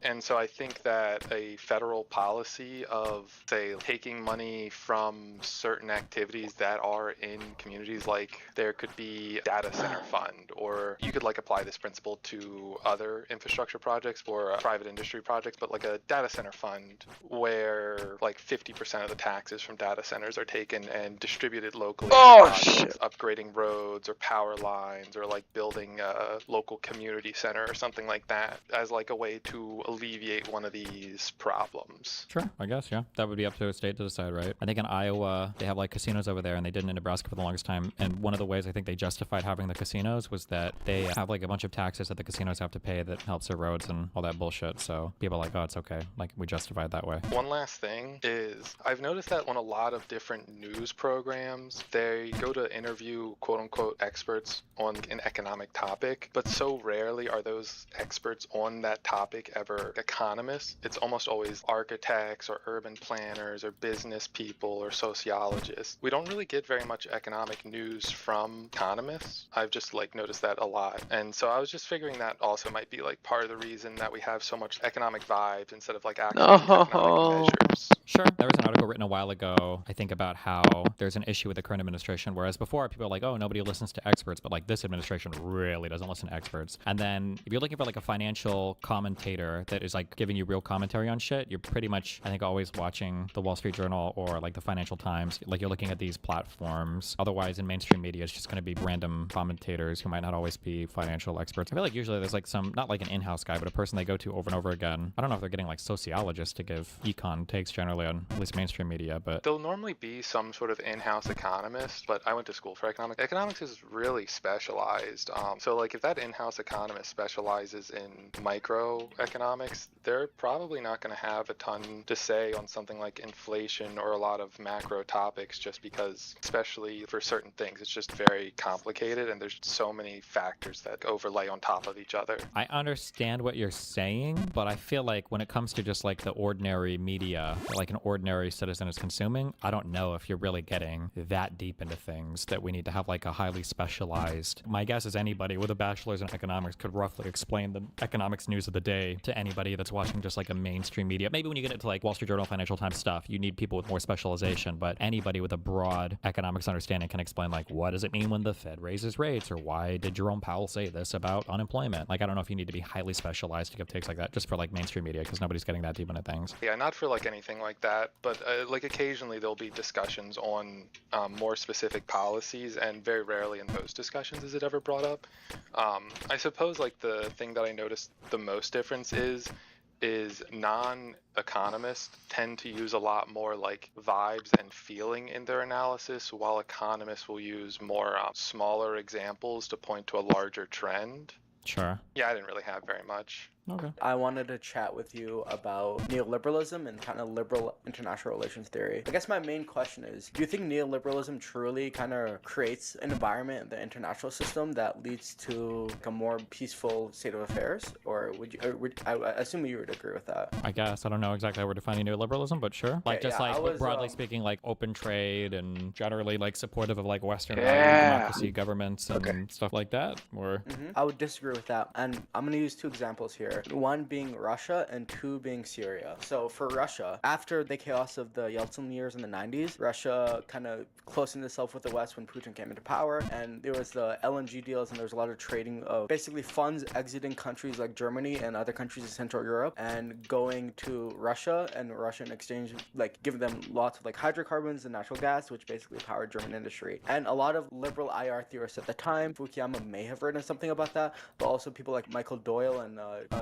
Speaker 10: And so I think that a federal policy of, say, taking money from certain activities that are in communities, like there could be a data center fund, or you could like apply this principle to other infrastructure projects or private industry projects, but like a data center fund where like 50% of the taxes from data centers are taken and distributed locally.
Speaker 1: Oh, shit.
Speaker 10: Upgrading roads or power lines or like building a local community center or something like that as like a way to alleviate one of these problems.
Speaker 3: Sure, I guess, yeah. That would be up to a state to decide, right? I think in Iowa, they have like casinos over there, and they didn't in Nebraska for the longest time. And one of the ways I think they justified having the casinos was that they have like a bunch of taxes that the casinos have to pay that helps their roads and all that bullshit. So people are like, oh, it's okay. Like, we justify it that way.
Speaker 10: One last thing is I've noticed that on a lot of different news programs, they go to interview quote unquote experts on an economic topic, but so rarely are those experts on that topic ever economists. It's almost always architects or urban planners or business people or sociologists. We don't really get very much economic news from economists. I've just like noticed that a lot. And so I was just figuring that also might be like part of the reason that we have so much economic vibes instead of like actual economic measures.
Speaker 3: Sure. There was an article written a while ago, I think, about how there's an issue with the current administration, whereas before people are like, oh, nobody listens to experts, but like this administration really doesn't listen to experts. And then if you're looking for like a financial commentator that is like giving you real commentary on shit, you're pretty much, I think, always watching the Wall Street Journal or like the Financial Times. Like you're looking at these platforms. Otherwise, in mainstream media, it's just going to be random commentators who might not always be financial experts. I feel like usually there's like some, not like an in-house guy, but a person they go to over and over again. I don't know if they're getting like sociologists to give econ takes generally on at least mainstream media, but
Speaker 10: there'll normally be some sort of in-house economist, but I went to school for economics. Economics is really specialized. So like if that in-house economist specializes in microeconomics, they're probably not going to have a ton to say on something like inflation or a lot of macro topics, just because, especially for certain things, it's just very complicated and there's so many factors that overlay on top of each other.
Speaker 3: I understand what you're saying, but I feel like when it comes to just like the ordinary media, like an ordinary citizen is consuming, I don't know if you're really getting that deep into things that we need to have like a highly specialized. My guess is anybody with a bachelor's in economics could roughly explain the economics news of the day to anybody that's watching just like a mainstream media. Maybe when you get into like Wall Street Journal, Financial Times stuff, you need people with more specialization, but anybody with a broad economics understanding can explain like, what does it mean when the Fed raises rates, or why did Jerome Powell say this about unemployment? Like, I don't know if you need to be highly specialized to give takes like that just for like mainstream media, because nobody's getting that deep into things.
Speaker 10: Yeah, not for like anything like that, but like occasionally there'll be discussions on more specific policies, and very rarely in those discussions is it ever brought up. I suppose like the thing that I noticed the most difference is non-economists tend to use a lot more like vibes and feeling in their analysis, while economists will use more smaller examples to point to a larger trend.
Speaker 3: Sure.
Speaker 10: Yeah, I didn't really have very much.
Speaker 3: Okay.
Speaker 11: I wanted to chat with you about neoliberalism and kind of liberal international relations theory. I guess my main question is, do you think neoliberalism truly kind of creates an environment in the international system that leads to like a more peaceful state of affairs? Or would you, I assume you would agree with that?
Speaker 3: I guess. I don't know exactly how we're defining neoliberalism, but sure. Like, just
Speaker 11: yeah,
Speaker 3: like broadly speaking, like open trade and generally like supportive of like Western
Speaker 1: Yeah.
Speaker 3: democracy governments and stuff like that. Or
Speaker 11: I would disagree with that. And I'm going to use two examples here. here. One being Russia and two being Syria. So for Russia, after the chaos of the Yeltsin years in the 90s, Russia kind of closened itself with the West when Putin came into power, and there was the LNG deals, and there was a lot of trading of basically funds exiting countries like Germany and other countries in Central Europe and going to Russia, and Russia in exchange like giving them lots of like hydrocarbons and natural gas, which basically powered German industry. And a lot of liberal IR theorists at the time, Fukuyama may have written something about that, but also people like Michael Doyle and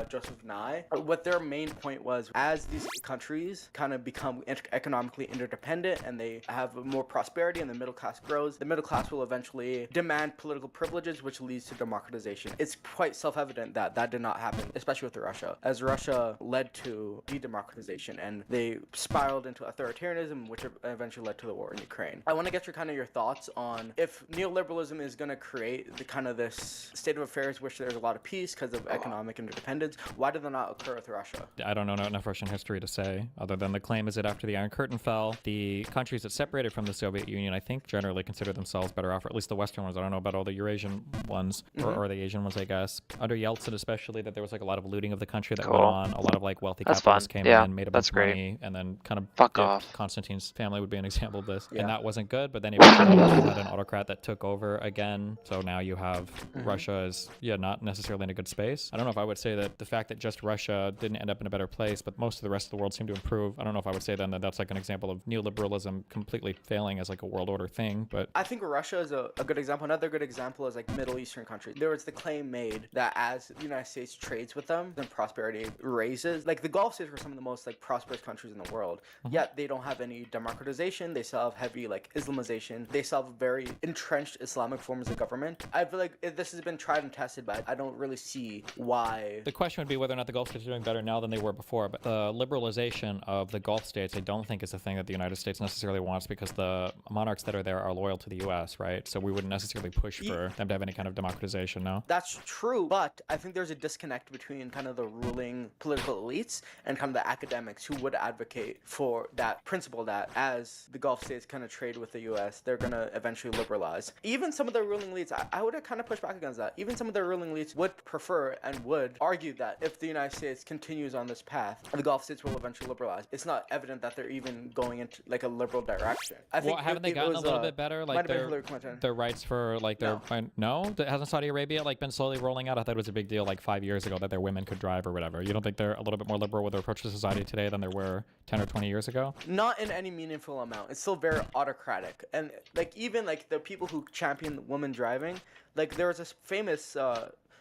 Speaker 11: Joseph Nye, what their main point was, as these countries kind of become economically interdependent and they have more prosperity and the middle class grows, the middle class will eventually demand political privileges, which leads to democratization. It's quite self-evident that that did not happen, especially with Russia, as Russia led to de-democratization and they spiraled into authoritarianism, which eventually led to the war in Ukraine. I want to get your thoughts on if neoliberalism is going to create the kind of this state of affairs which there's a lot of peace because of economic interdependence. Why did that not occur with Russia?
Speaker 3: I don't know enough Russian history to say, other than the claim is that after the Iron Curtain fell, the countries that separated from the Soviet Union, I think, generally consider themselves better off, or at least the Western ones. I don't know about all the Eurasian ones, or the Asian ones, I guess. Under Yeltsin especially, that there was like a lot of looting of the country that went on. A lot of like wealthy capitalists came in, made a bunch of money, and then kind of
Speaker 1: fuck off.
Speaker 3: Constantine's family would be an example of this. And that wasn't good, but then eventually you had an autocrat that took over again. So now you have Russia is, not necessarily in a good space. I don't know if I would say that the fact that just Russia didn't end up in a better place, but most of the rest of the world seemed to improve. I don't know if I would say then that that's like an example of neoliberalism completely failing as like a world order thing, but
Speaker 11: I think Russia is a good example. Another good example is like Middle Eastern countries. There was the claim made that as the United States trades with them, then prosperity raises. Like the Gulf states were some of the most like prosperous countries in the world, yet they don't have any democratization. They still have heavy like Islamization. They still have very entrenched Islamic forms of government. I feel like this has been tried and tested, but I don't really see why.
Speaker 3: The question would be whether or not the Gulf states are doing better now than they were before, but the liberalization of the Gulf states I don't think is a thing that the United States necessarily wants, because the monarchs that are there are loyal to the US, right? So we wouldn't necessarily push for them to have any kind of democratization, no?
Speaker 11: That's true, but I think there's a disconnect between kind of the ruling political elites and kind of the academics who would advocate for that principle that as the Gulf states kind of trade with the US, they're going to eventually liberalize. Even some of the ruling elites, I would kind of push back against that. Even some of the ruling elites would prefer and would argue that if the United States continues on this path, the Gulf states will eventually liberalize. It's not evident that they're even going into like a liberal direction. I think
Speaker 3: haven't they gotten a little bit better? Like their rights for like their no? Hasn't Saudi Arabia like been slowly rolling out? I thought it was a big deal like 5 years ago that their women could drive or whatever. You don't think they're a little bit more liberal with their approach to society today than they were 10 or 20 years ago?
Speaker 11: Not in any meaningful amount. It's still very autocratic. And like even like the people who champion women driving, like there was this famous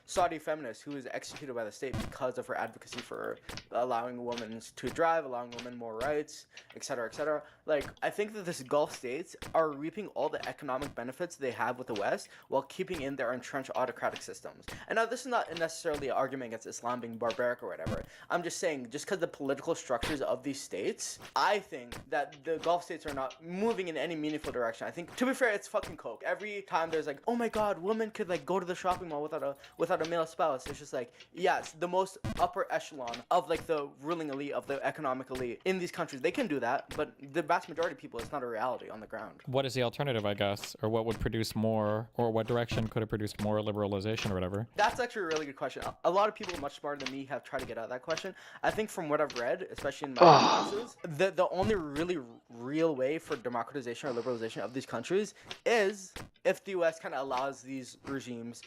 Speaker 11: Saudi feminist who was executed by the state because of her advocacy for allowing women to drive, allowing women more rights, etc., etc. Like, I think that this Gulf states are reaping all the economic benefits they have with the West while keeping in their entrenched autocratic systems. And now this is not necessarily an argument against Islam being barbaric or whatever. I'm just saying, just because the political structures of these states, I think that the Gulf states are not moving in any meaningful direction. I think, to be fair, it's fucking coke. Every time there's like, oh my god, women could like go to the shopping mall without a male spouse. It's just like, yes, the most upper echelon of like the ruling elite, of the economic elite in these countries, they can do that, but the vast majority of people, it's not a reality on the ground.
Speaker 3: What is the alternative, I guess, or what would produce more, or what direction could have produced more liberalization or whatever?
Speaker 11: That's actually a really good question. A lot of people much smarter than me have tried to get at that question. I think from what I've read, especially in my classes, the only really real way for democratization or liberalization of these countries is if the US kind of allows these regimes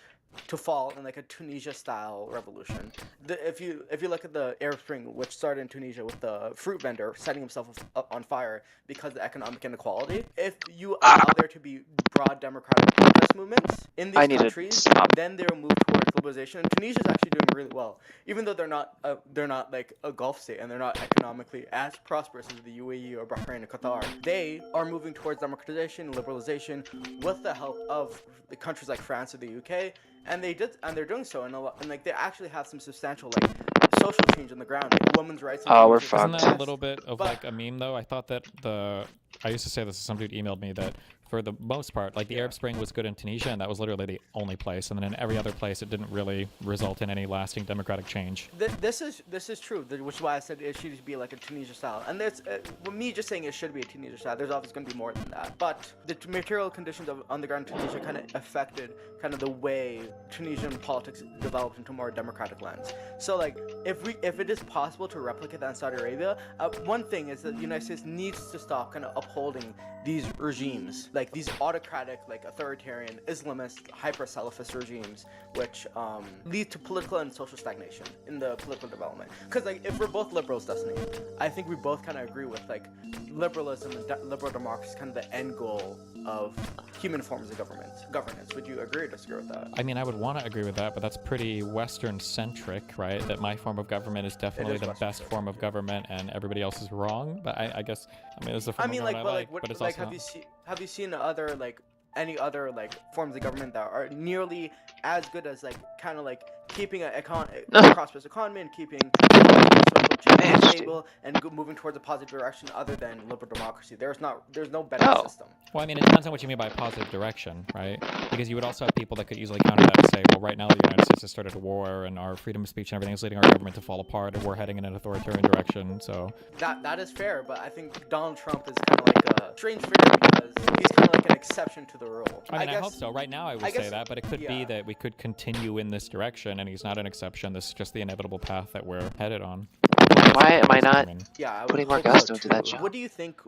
Speaker 11: to fall in like a Tunisia-style revolution. If you look at the Arab Spring, which started in Tunisia with the fruit vendor setting himself up on fire because of the economic inequality, if you allow there to be broad democratic protest movements in these countries, then they'll move towards globalization. And Tunisia's actually doing really well, even though they're not like a Gulf state and they're not economically as prosperous as the UAE or Bahrain or Qatar. They are moving towards democratization, liberalization, with the help of the countries like France or the UK. And they're doing so, and like they actually have some substantial like social change on the ground, like women's rights.
Speaker 1: We're fucked.
Speaker 3: Isn't that a little bit of like a meme though? I thought that I used to say this to some dude emailed me that for the most part. Like the Arab Spring was good in Tunisia, and that was literally the only place. And then in every other place, it didn't really result in any lasting democratic change.
Speaker 11: This is true, which is why I said it should be like a Tunisia style. And there's me just saying it should be a Tunisia style. There's obviously going to be more than that. But the material conditions of on the ground in Tunisia kind of affected kind of the way Tunisian politics developed into a more democratic lens. So like if it is possible to replicate that in Saudi Arabia, one thing is that the United States needs to stop kind of upholding these regimes, like these autocratic, like authoritarian, Islamist, hyper-Salafist regimes, which lead to political and social stagnation in the political development. Because like if we're both liberals, Destiny, I think we both kind of agree with like liberalism and liberal democracy is kind of the end goal of human forms of governance. Would you agree or disagree with that?
Speaker 3: I mean, I would want to agree with that, but that's pretty Western-centric, right? That my form of government is definitely the best form of government, and everybody else is wrong. But I guess, I mean, it's the form of government I like, but it's also
Speaker 11: have you seen other like any other like forms of government that are nearly as good as like kind of like keeping a prosperous economy and keeping social change stable and moving towards a positive direction other than liberal democracy? There's no better system.
Speaker 3: Well, I mean, it depends on what you mean by positive direction, right? Because you would also have people that could easily counter that and say, well, right now the United States has started a war and our freedom of speech and everything is leading our government to fall apart and we're heading in an authoritarian direction, so...
Speaker 11: That is fair, but I think Donald Trump is kind of like a strange figure because he's kind of like an exception to the rule.
Speaker 3: I mean, I hope so. Right now I would say that, but it could be that we could continue in this direction and he's not an exception. This is just the inevitable path that we're headed on.
Speaker 1: Why am I not putting more gusto into that job?
Speaker 11: What do you think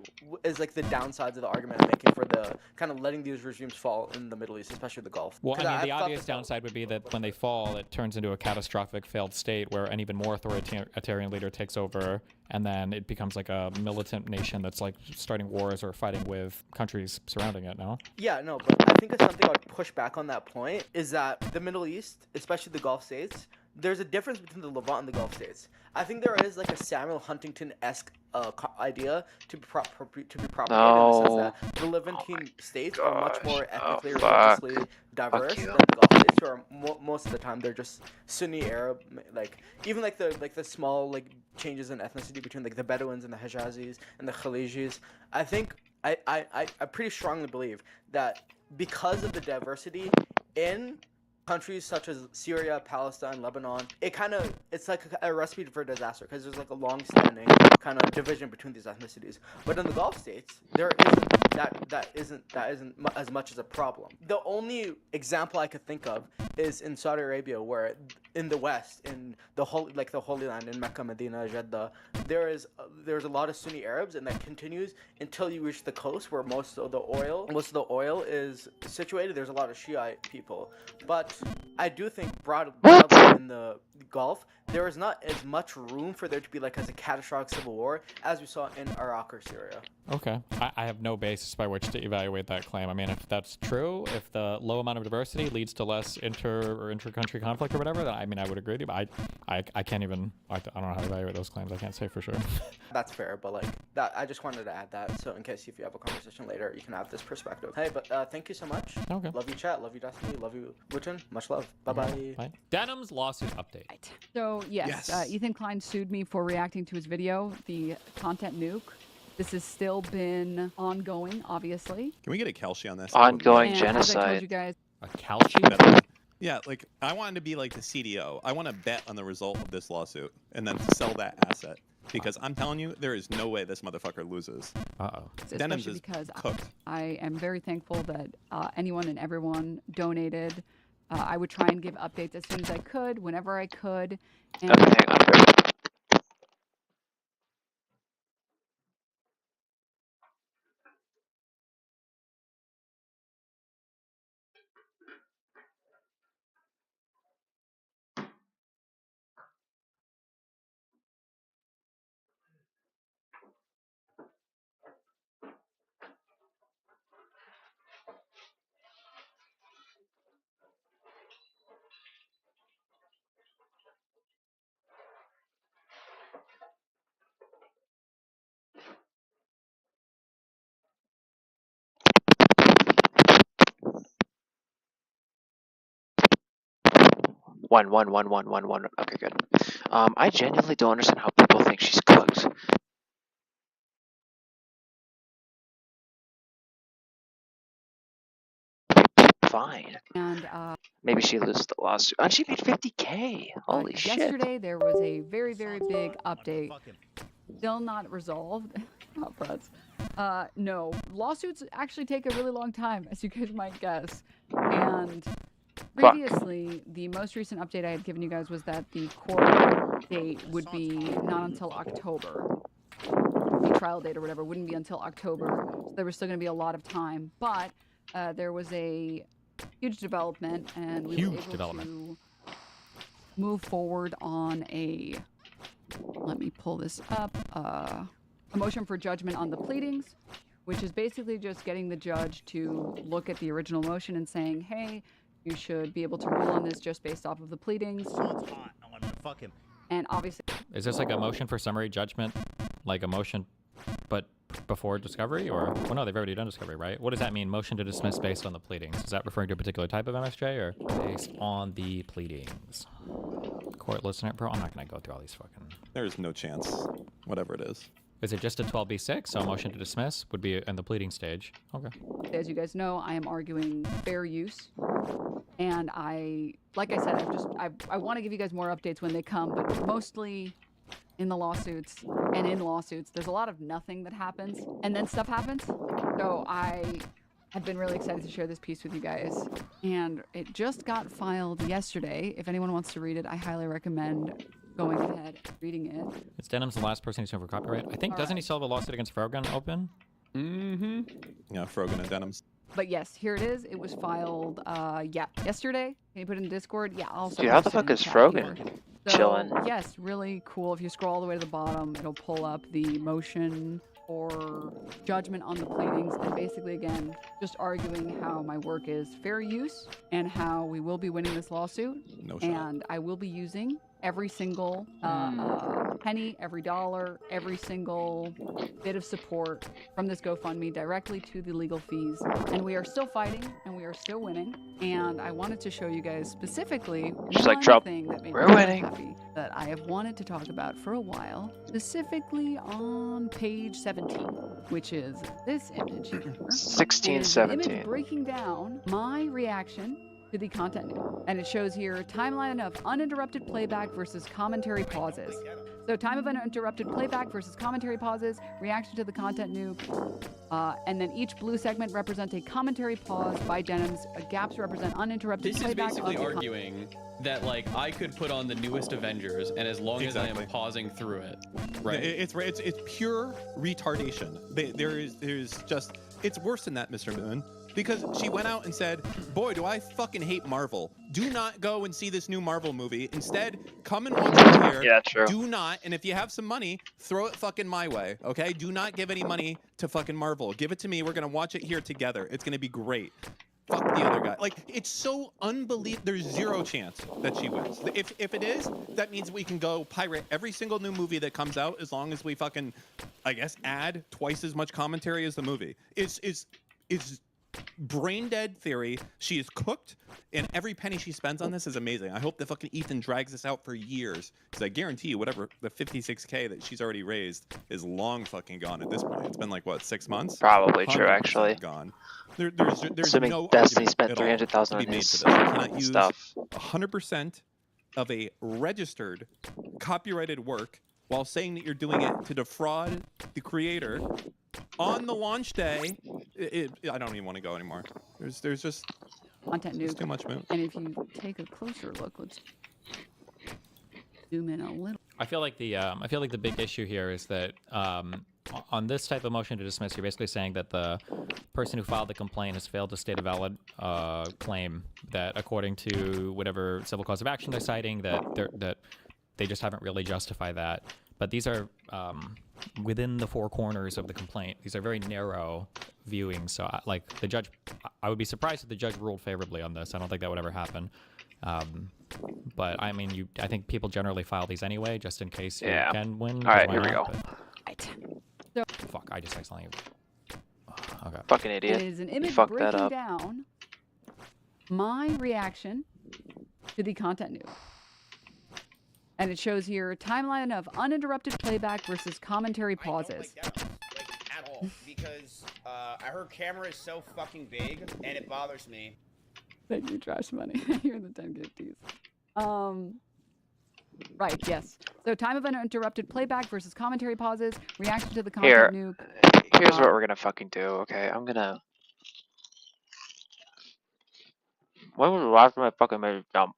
Speaker 11: is like the downsides of the argument I'm making for the kind of letting these regimes fall in the Middle East, especially the Gulf?
Speaker 3: Well, I mean, the obvious downside would be that when they fall, it turns into a catastrophic failed state where an even more authoritarian leader takes over, and then it becomes like a militant nation that's like starting wars or fighting with countries surrounding it, no?
Speaker 11: Yeah, no, but I think something I would push back on that point is that the Middle East, especially the Gulf states, there's a difference between the Levant and the Gulf states. I think there is like a Samuel Huntington-esque idea to be propagated in the sense that the Levantine states are much more ethnically, religiously diverse than the Gulf states, who are most of the time they're just Sunni Arab, like even like the small like changes in ethnicity between like the Bedouins and the Hijazis and the Khalijis. I think I pretty strongly believe that because of the diversity in countries such as Syria, Palestine, Lebanon, it's like a recipe for disaster because there's like a long-standing kind of division between these ethnicities. But in the Gulf states, there isn't as much as a problem. The only example I could think of is in Saudi Arabia, where in the West, in the Holy Land, in Mecca, Medina, Jeddah, there's a lot of Sunni Arabs, and that continues until you reach the coast where most of the oil is situated. There's a lot of Shiite people, but I do think broadly in the Gulf, there is not as much room for there to be like as a catastrophic civil war as we saw in Iraq or Syria.
Speaker 3: Okay. I have no basis by which to evaluate that claim. I mean, if that's true, if the low amount of diversity leads to less inter-country conflict or whatever, then I mean, I would agree with you, but I can't even, I don't know how to evaluate those claims. I can't say for sure.
Speaker 11: That's fair, but like that, I just wanted to add that. So in case if you have a conversation later, you can have this perspective. Hey, but thank you so much.
Speaker 3: Okay.
Speaker 11: Love you, chat. Love you, Destiny. Love you, Wooten. Much love. Bye-bye.
Speaker 3: Bye. Denham's lawsuit update.
Speaker 12: So yes. Ethan Klein sued me for reacting to his video, the content nuke. This has still been ongoing, obviously.
Speaker 13: Can we get a Kelshi on this?
Speaker 1: Ongoing
Speaker 12: genocide. As I told you
Speaker 3: guys, a Kelshi?
Speaker 13: Yeah, like I wanted to be like the CDO. I want to bet on the result of this lawsuit and then sell that asset. Because I'm telling you, there is no way this motherfucker loses.
Speaker 3: Uh-oh.
Speaker 13: Denham's is
Speaker 12: because
Speaker 13: cooked.
Speaker 12: I am very thankful that anyone and everyone donated. I would try and give updates as soon as I could, whenever I could. And
Speaker 1: okay, hang on. One. Okay, good. I genuinely don't understand how people think she's cooked. fine.
Speaker 12: And
Speaker 1: Maybe she loses the lawsuit. And she made 50K. Holy shit.
Speaker 12: yesterday there was a very, very big update. Still not resolved. Oh, Freds. No, lawsuits actually take a really long time, as you guys might guess. And previously, the most recent update I had given you guys was that the court date would be not until October. The trial date or whatever wouldn't be until October. So there was still going to be a lot of time. But there was a huge development, and we were able to move forward on a, let me pull this up, a motion for judgment on the pleadings, which is basically just getting the judge to look at the original motion and saying, hey, you should be able to rule on this just based off of the pleadings. And obviously...
Speaker 3: Is this like a motion for summary judgment? Like a motion, but before discovery? Or, well, no, they've already done discovery, right? What does that mean, motion to dismiss based on the pleadings? Is that referring to a particular type of MSJ, or based on the pleadings? Court listener, bro, I'm not going to go through all these fucking...
Speaker 13: There's no chance, whatever it is.
Speaker 3: Is it just a 12B6? So a motion to dismiss would be in the pleading stage. Okay.
Speaker 12: As you guys know, I am arguing fair use. And like I said, I want to give you guys more updates when they come, but mostly in the lawsuits and in lawsuits, there's a lot of nothing that happens, and then stuff happens. So I have been really excited to share this piece with you guys. And it just got filed yesterday. If anyone wants to read it, I highly recommend going ahead and reading it.
Speaker 3: It's Denham's the last person who's suing for copyright. I think, doesn't he still have a lawsuit against Frogan open?
Speaker 13: Mm-hmm. Yeah, Frogan and Denham's.
Speaker 12: But yes, here it is. It was filed, yesterday. Can you put it in Discord? Yeah, I'll
Speaker 1: Dude, how the fuck is Frogan chilling?
Speaker 12: Yes, really cool. If you scroll all the way to the bottom, it'll pull up the motion for judgment on the pleadings. And basically, again, just arguing how my work is fair use and how we will be winning this lawsuit.
Speaker 13: No shot.
Speaker 12: And I will be using every single penny, every dollar, every single bit of support from this GoFundMe directly to the legal fees. And we are still fighting, and we are still winning. And I wanted to show you guys specifically one thing that made me really happy that I have wanted to talk about for a while, specifically on page 17, which is this image here.
Speaker 1: 1617.
Speaker 12: Image breaking down my reaction to the content nuke. And it shows here timeline of uninterrupted playback versus commentary pauses. So time of uninterrupted playback versus commentary pauses, reaction to the content nuke, and then each blue segment represents a commentary pause by Denham's. Gaps represent uninterrupted playback.
Speaker 4: This is basically arguing that, like, I could put on the newest Avengers, and as long as I am pausing through it, right?
Speaker 13: It's pure retardation. There's just, it's worse than that, Mr. Moon. Because she went out and said, boy, do I fucking hate Marvel. Do not go and see this new Marvel movie. Instead, come and watch it here.
Speaker 1: Yeah, true.
Speaker 13: Do not, and if you have some money, throw it fucking my way, okay? Do not give any money to fucking Marvel. Give it to me. We're going to watch it here together. It's going to be great. Fuck the other guy. Like, it's so unbelievable. There's zero chance that she wins. If it is, that means we can go pirate every single new movie that comes out as long as we fucking, I guess, add twice as much commentary as the movie. It's brain dead theory. She is cooked, and every penny she spends on this is amazing. I hope that fucking Ethan drags this out for years, because I guarantee you whatever the 56K that she's already raised is long fucking gone at this point. It's been like, what, 6 months?
Speaker 1: Probably true, actually.
Speaker 13: Gone. There's
Speaker 1: assuming
Speaker 13: no
Speaker 1: Destiny spent 300,000 on his stuff.
Speaker 13: 100% of a registered copyrighted work while saying that you're doing it to defraud the creator on the launch day. I don't even want to go anymore. There's just
Speaker 12: content nuke.
Speaker 13: Too much, man.
Speaker 12: And if you take a closer look, let's zoom in a little.
Speaker 3: I feel like the big issue here is that on this type of motion to dismiss, you're basically saying that the person who filed the complaint has failed to state a valid claim that, according to whatever civil cause of action they're citing, that they just haven't really justified that. But these are within the four corners of the complaint. These are very narrow viewings. So, like the judge, I would be surprised if the judge ruled favorably on this. I don't think that would ever happen. But I mean, I think people generally file these anyway, just in case you can win.
Speaker 1: All right, here we go.
Speaker 12: So,
Speaker 3: fuck! I just accidentally. Okay.
Speaker 1: Fucking idiot.
Speaker 12: It is an image
Speaker 1: fucked that
Speaker 12: breaking
Speaker 1: up.
Speaker 12: down my reaction to the content nuke. And it shows here timeline of uninterrupted playback versus commentary pauses.
Speaker 14: I don't like that, at all, because her camera is so fucking big and it bothers me.
Speaker 12: Thank you, Trash Money. You're the 10 gifties. Right, yes. So time of uninterrupted playback versus commentary pauses, reaction to the content nuke.
Speaker 1: Here's what we're gonna fucking do, okay? I'm gonna... When was the last time I fucking made a jump?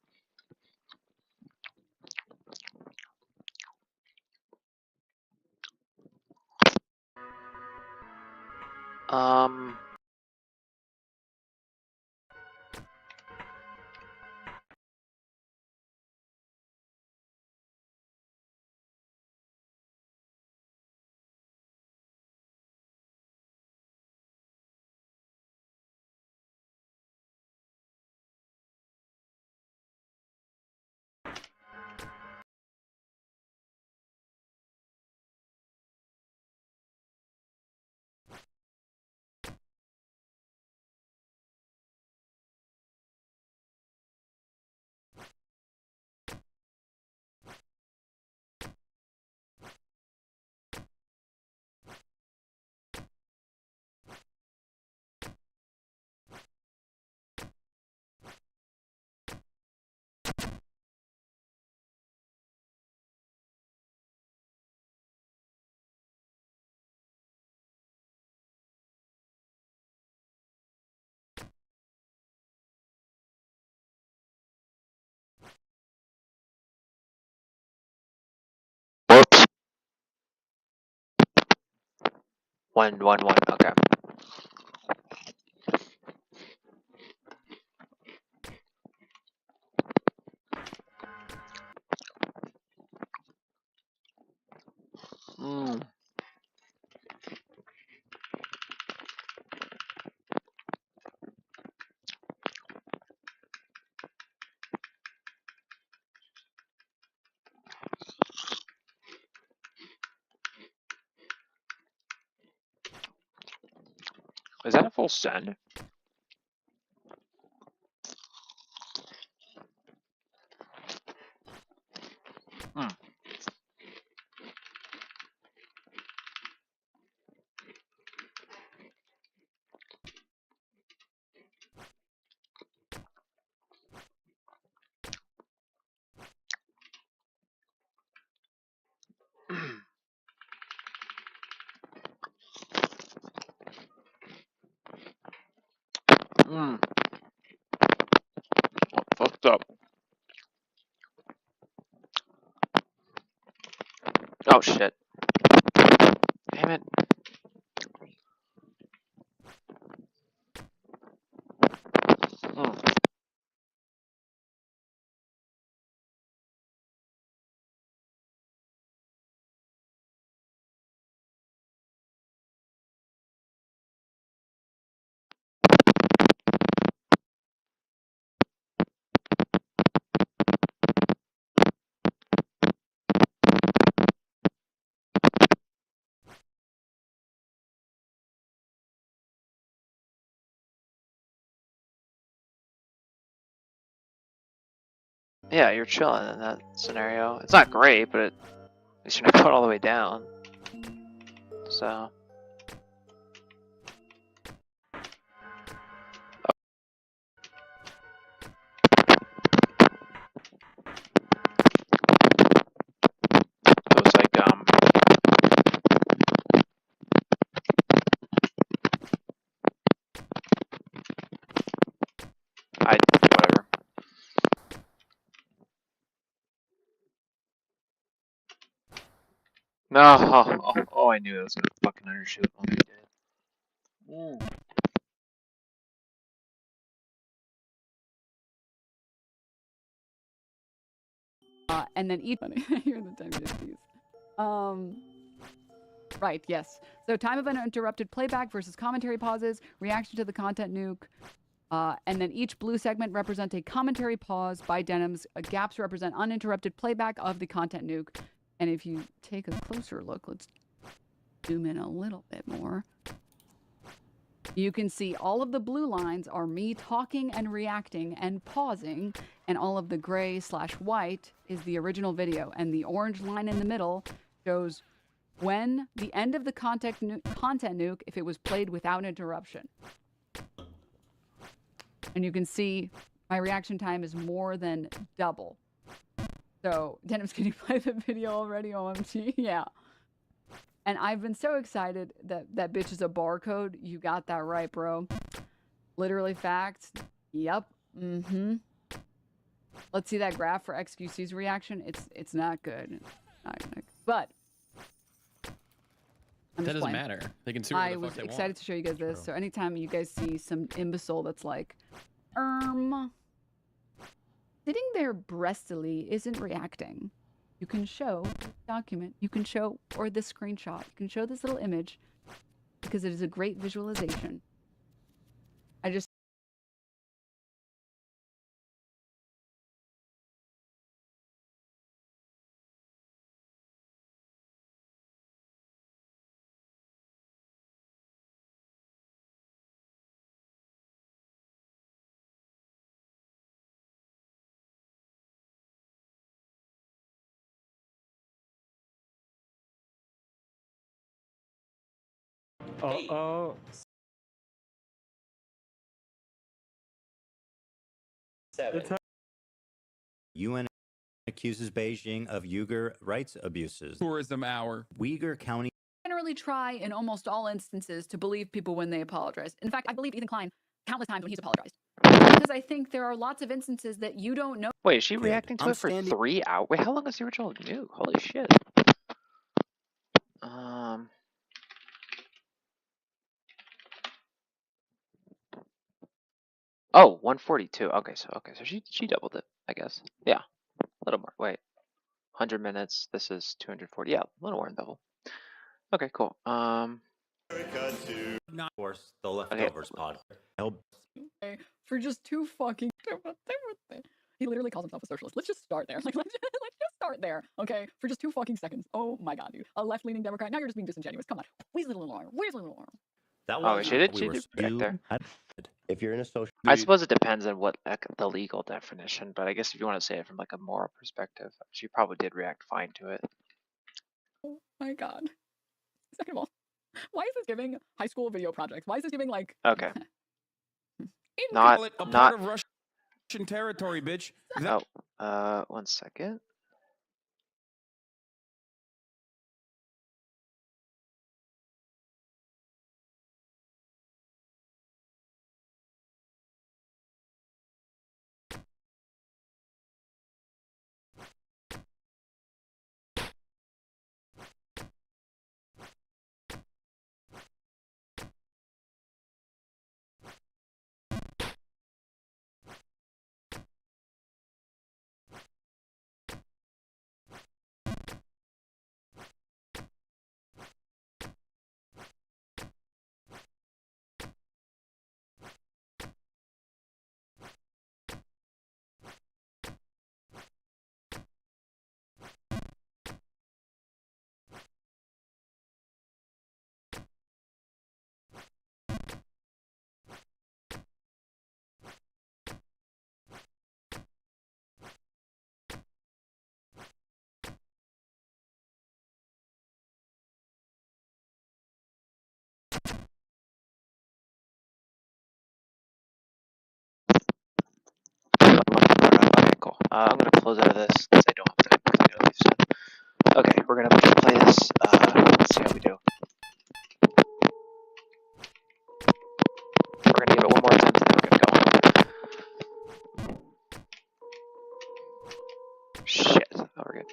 Speaker 1: Whoops. 111, okay. Is that a full send? Fucked up. Oh shit. Damn it. Yeah, you're chilling in that scenario. It's not great, but at least you're not going all the way down. So... It was like, whatever. No, oh, I knew it was gonna fucking undershoot when I did.
Speaker 12: And then each you're the 10 gifties. Right, yes. So time of uninterrupted playback versus commentary pauses, reaction to the content nuke, and then each blue segment represents a commentary pause by Denims. Gaps represent uninterrupted playback of the content nuke. And if you take a closer look, let's zoom in a little bit more. You can see all of the blue lines are me talking and reacting and pausing, and all of the gray/white is the original video, and the orange line in the middle shows when the end of the content nuke if it was played without interruption. And you can see my reaction time is more than double. So, Denim's can you play the video already, OMG? Yeah. And I've been so excited that that bitch is a barcode. You got that right, bro. Literally facts. Yep. Mm-hmm. Let's see that graph for XQC's reaction. It's not good. But
Speaker 4: That doesn't matter. They can see whatever the fuck they
Speaker 12: I was excited to show you guys this. So anytime you guys see some imbecile that's like, sitting there breastily isn't reacting, you can show document, you can show, or this screenshot, you can show this little image because it is a great visualization. I just
Speaker 14: Uh-oh.
Speaker 15: 7. UN accuses Beijing of Uyghur rights abuses.
Speaker 7: Tourism hour.
Speaker 15: Uyghur County
Speaker 12: generally try in almost all instances to believe people when they apologize. In fact, I believe Ethan Klein countless times when he's apologized. Because I think there are lots of instances that you don't know.
Speaker 1: Wait, is she reacting to it for 3 hours? Wait, how long is the original nuke? Holy shit. Oh, 142. Okay, so she doubled it, I guess. Yeah, a little more. Wait, 100 minutes. This is 240. Yeah, a little more than double. Okay, cool.
Speaker 15: Of course, the leftovers pod.
Speaker 12: For just 2 fucking. He literally calls himself a socialist. Let's just start there. Like, let's just start there. Okay, for just 2 fucking seconds. Oh my god, dude. A left-leaning Democrat. Now you're just being disingenuous. Come on. Where's a little more? Where's a little more?
Speaker 15: That
Speaker 1: Oh, she did react there.
Speaker 15: If you're in a social,
Speaker 1: I suppose it depends on what the legal definition, but I guess if you want to say it from like a moral perspective, she probably did react fine to it.
Speaker 12: Oh my god. Second of all, why is this giving high school video projects? Why is this giving like?
Speaker 1: Okay.
Speaker 7: Call it a
Speaker 1: not.
Speaker 7: part of Russian territory, bitch.
Speaker 1: Oh, 1 second. Okay, cool. I'm gonna close out of this since I don't have time to do this. Okay, we're gonna play this. Let's see how we do. We're gonna give it one more time, and then we're gonna go. Shit. Oh, we're good.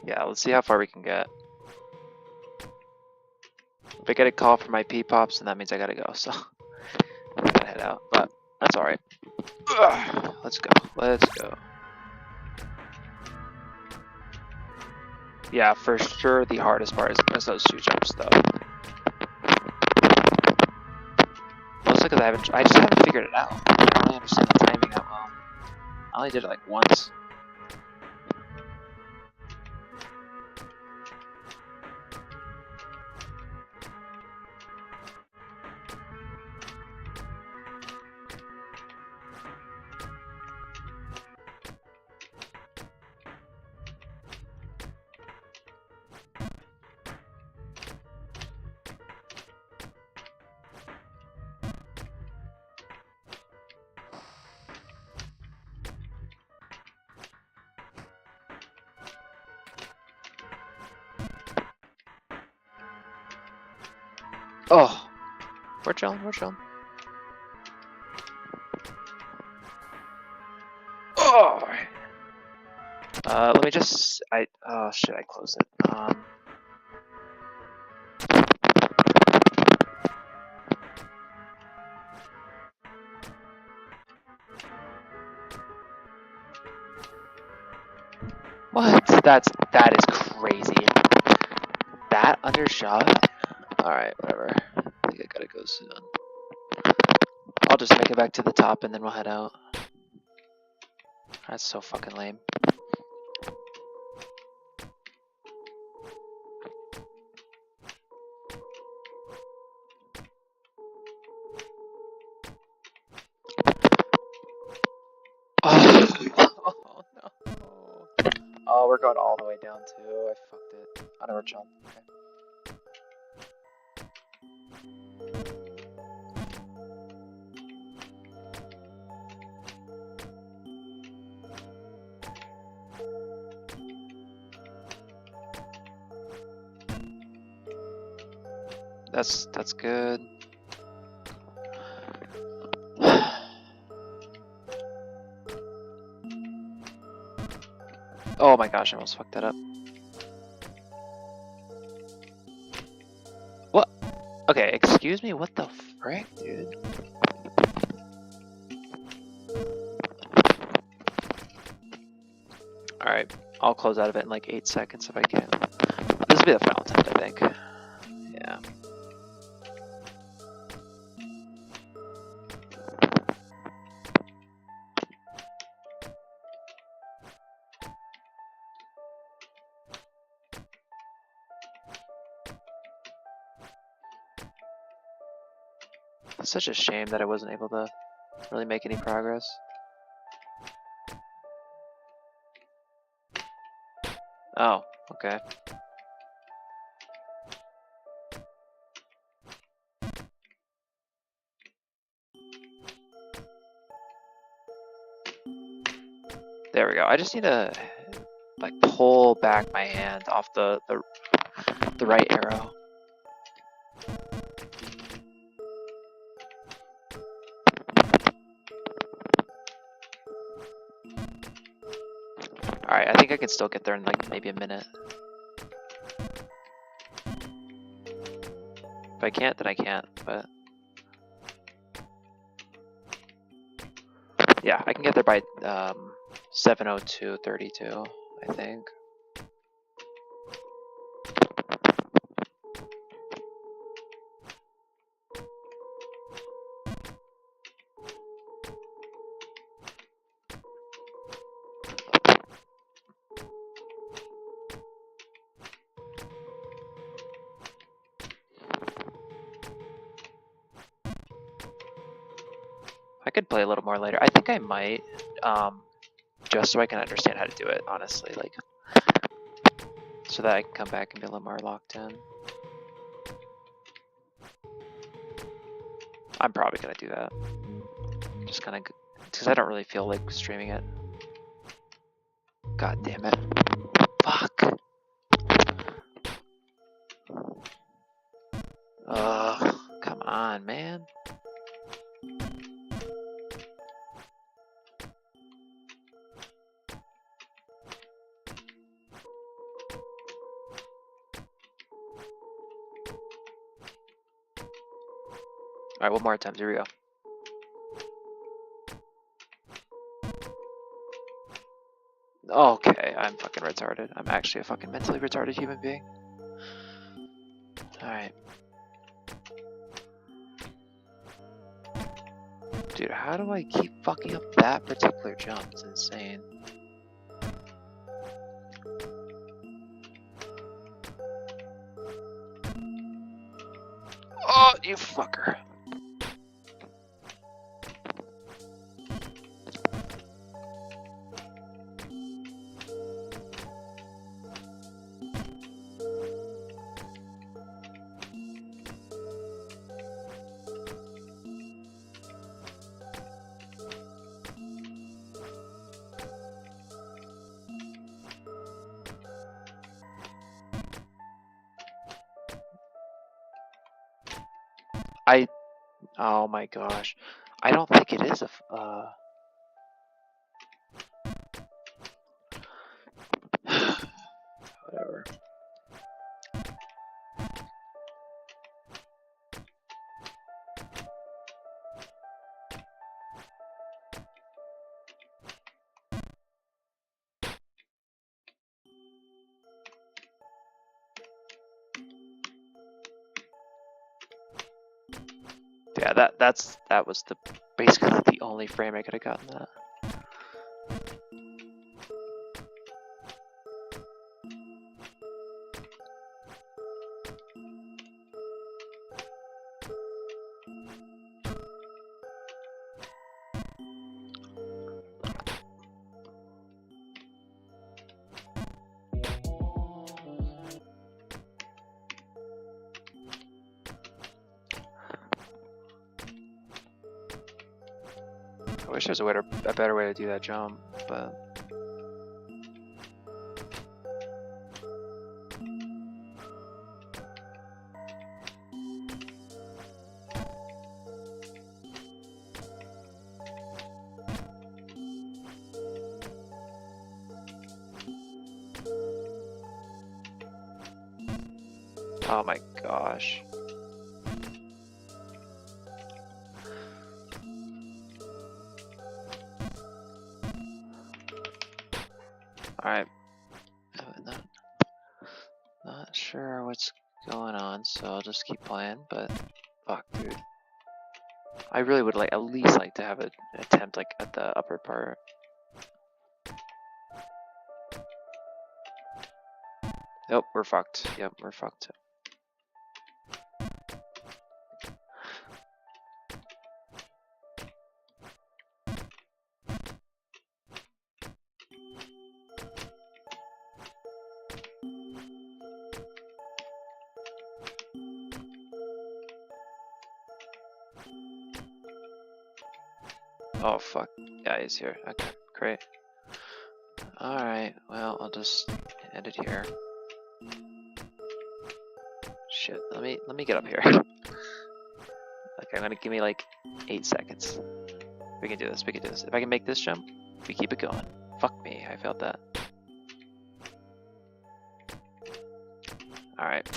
Speaker 1: Yeah, let's see how far we can get. If I get a call from my P-Pops, then that means I gotta go, so I'm gonna head out, but that's alright. Let's go. Let's go. Yeah, for sure the hardest part is those 2 jumps, though. Mostly because I just haven't figured it out. I don't really understand the timing that well. I only did it like once. We're chilling, we're chilling. Oh! Let me just, oh shit, I closed it. What? That is crazy. That undershot? Alright, whatever. I think I gotta go soon. I'll just make it back to the top and then we'll head out. That's so fucking lame. Oh no. Oh, we're going all the way down too. I fucked it. I never jumped. Okay. That's good. Oh my gosh, I almost fucked that up. What? Okay, excuse me, what the frick, dude? Alright, I'll close out of it in like 8 seconds if I can. This will be the final attempt, I think. Yeah. It's such a shame that I wasn't able to really make any progress. Oh, okay. There we go. I just need to like pull back my hand off the right arrow. Alright, I think I can still get there in like maybe a minute. If I can't, then I can't, but yeah, I can get there by 7:02:32, I think. I could play a little more later. I think I might, just so I can understand how to do it, honestly, like, so that I can come back and be a little more locked in. I'm probably gonna do that. Just kind of, because I don't really feel like streaming it. God damn it. Fuck. Ugh, come on, man. Alright, one more time. Here we go. Okay, I'm fucking retarded. I'm actually a fucking mentally retarded human being. Alright. Dude, how do I keep fucking up that particular jump? It's insane. Oh, you fucker. Oh my gosh. I don't think it is a. Whatever. Yeah, that was the basically the only frame I could have gotten that. I wish there was a better way to do that jump, but. Oh my gosh. Alright. Not sure what's going on, so I'll just keep playing, but fuck, dude. I really would at least like to have an attempt like at the upper part. Nope, we're fucked. Yep, we're fucked. Oh fuck, yeah, he's here. Okay, great. Alright, well, I'll just end it here. Shit, let me get up here. Okay, I'm gonna give me like 8 seconds. We can do this, we can do this. If I can make this jump, we keep it going. Fuck me, I failed that. Alright.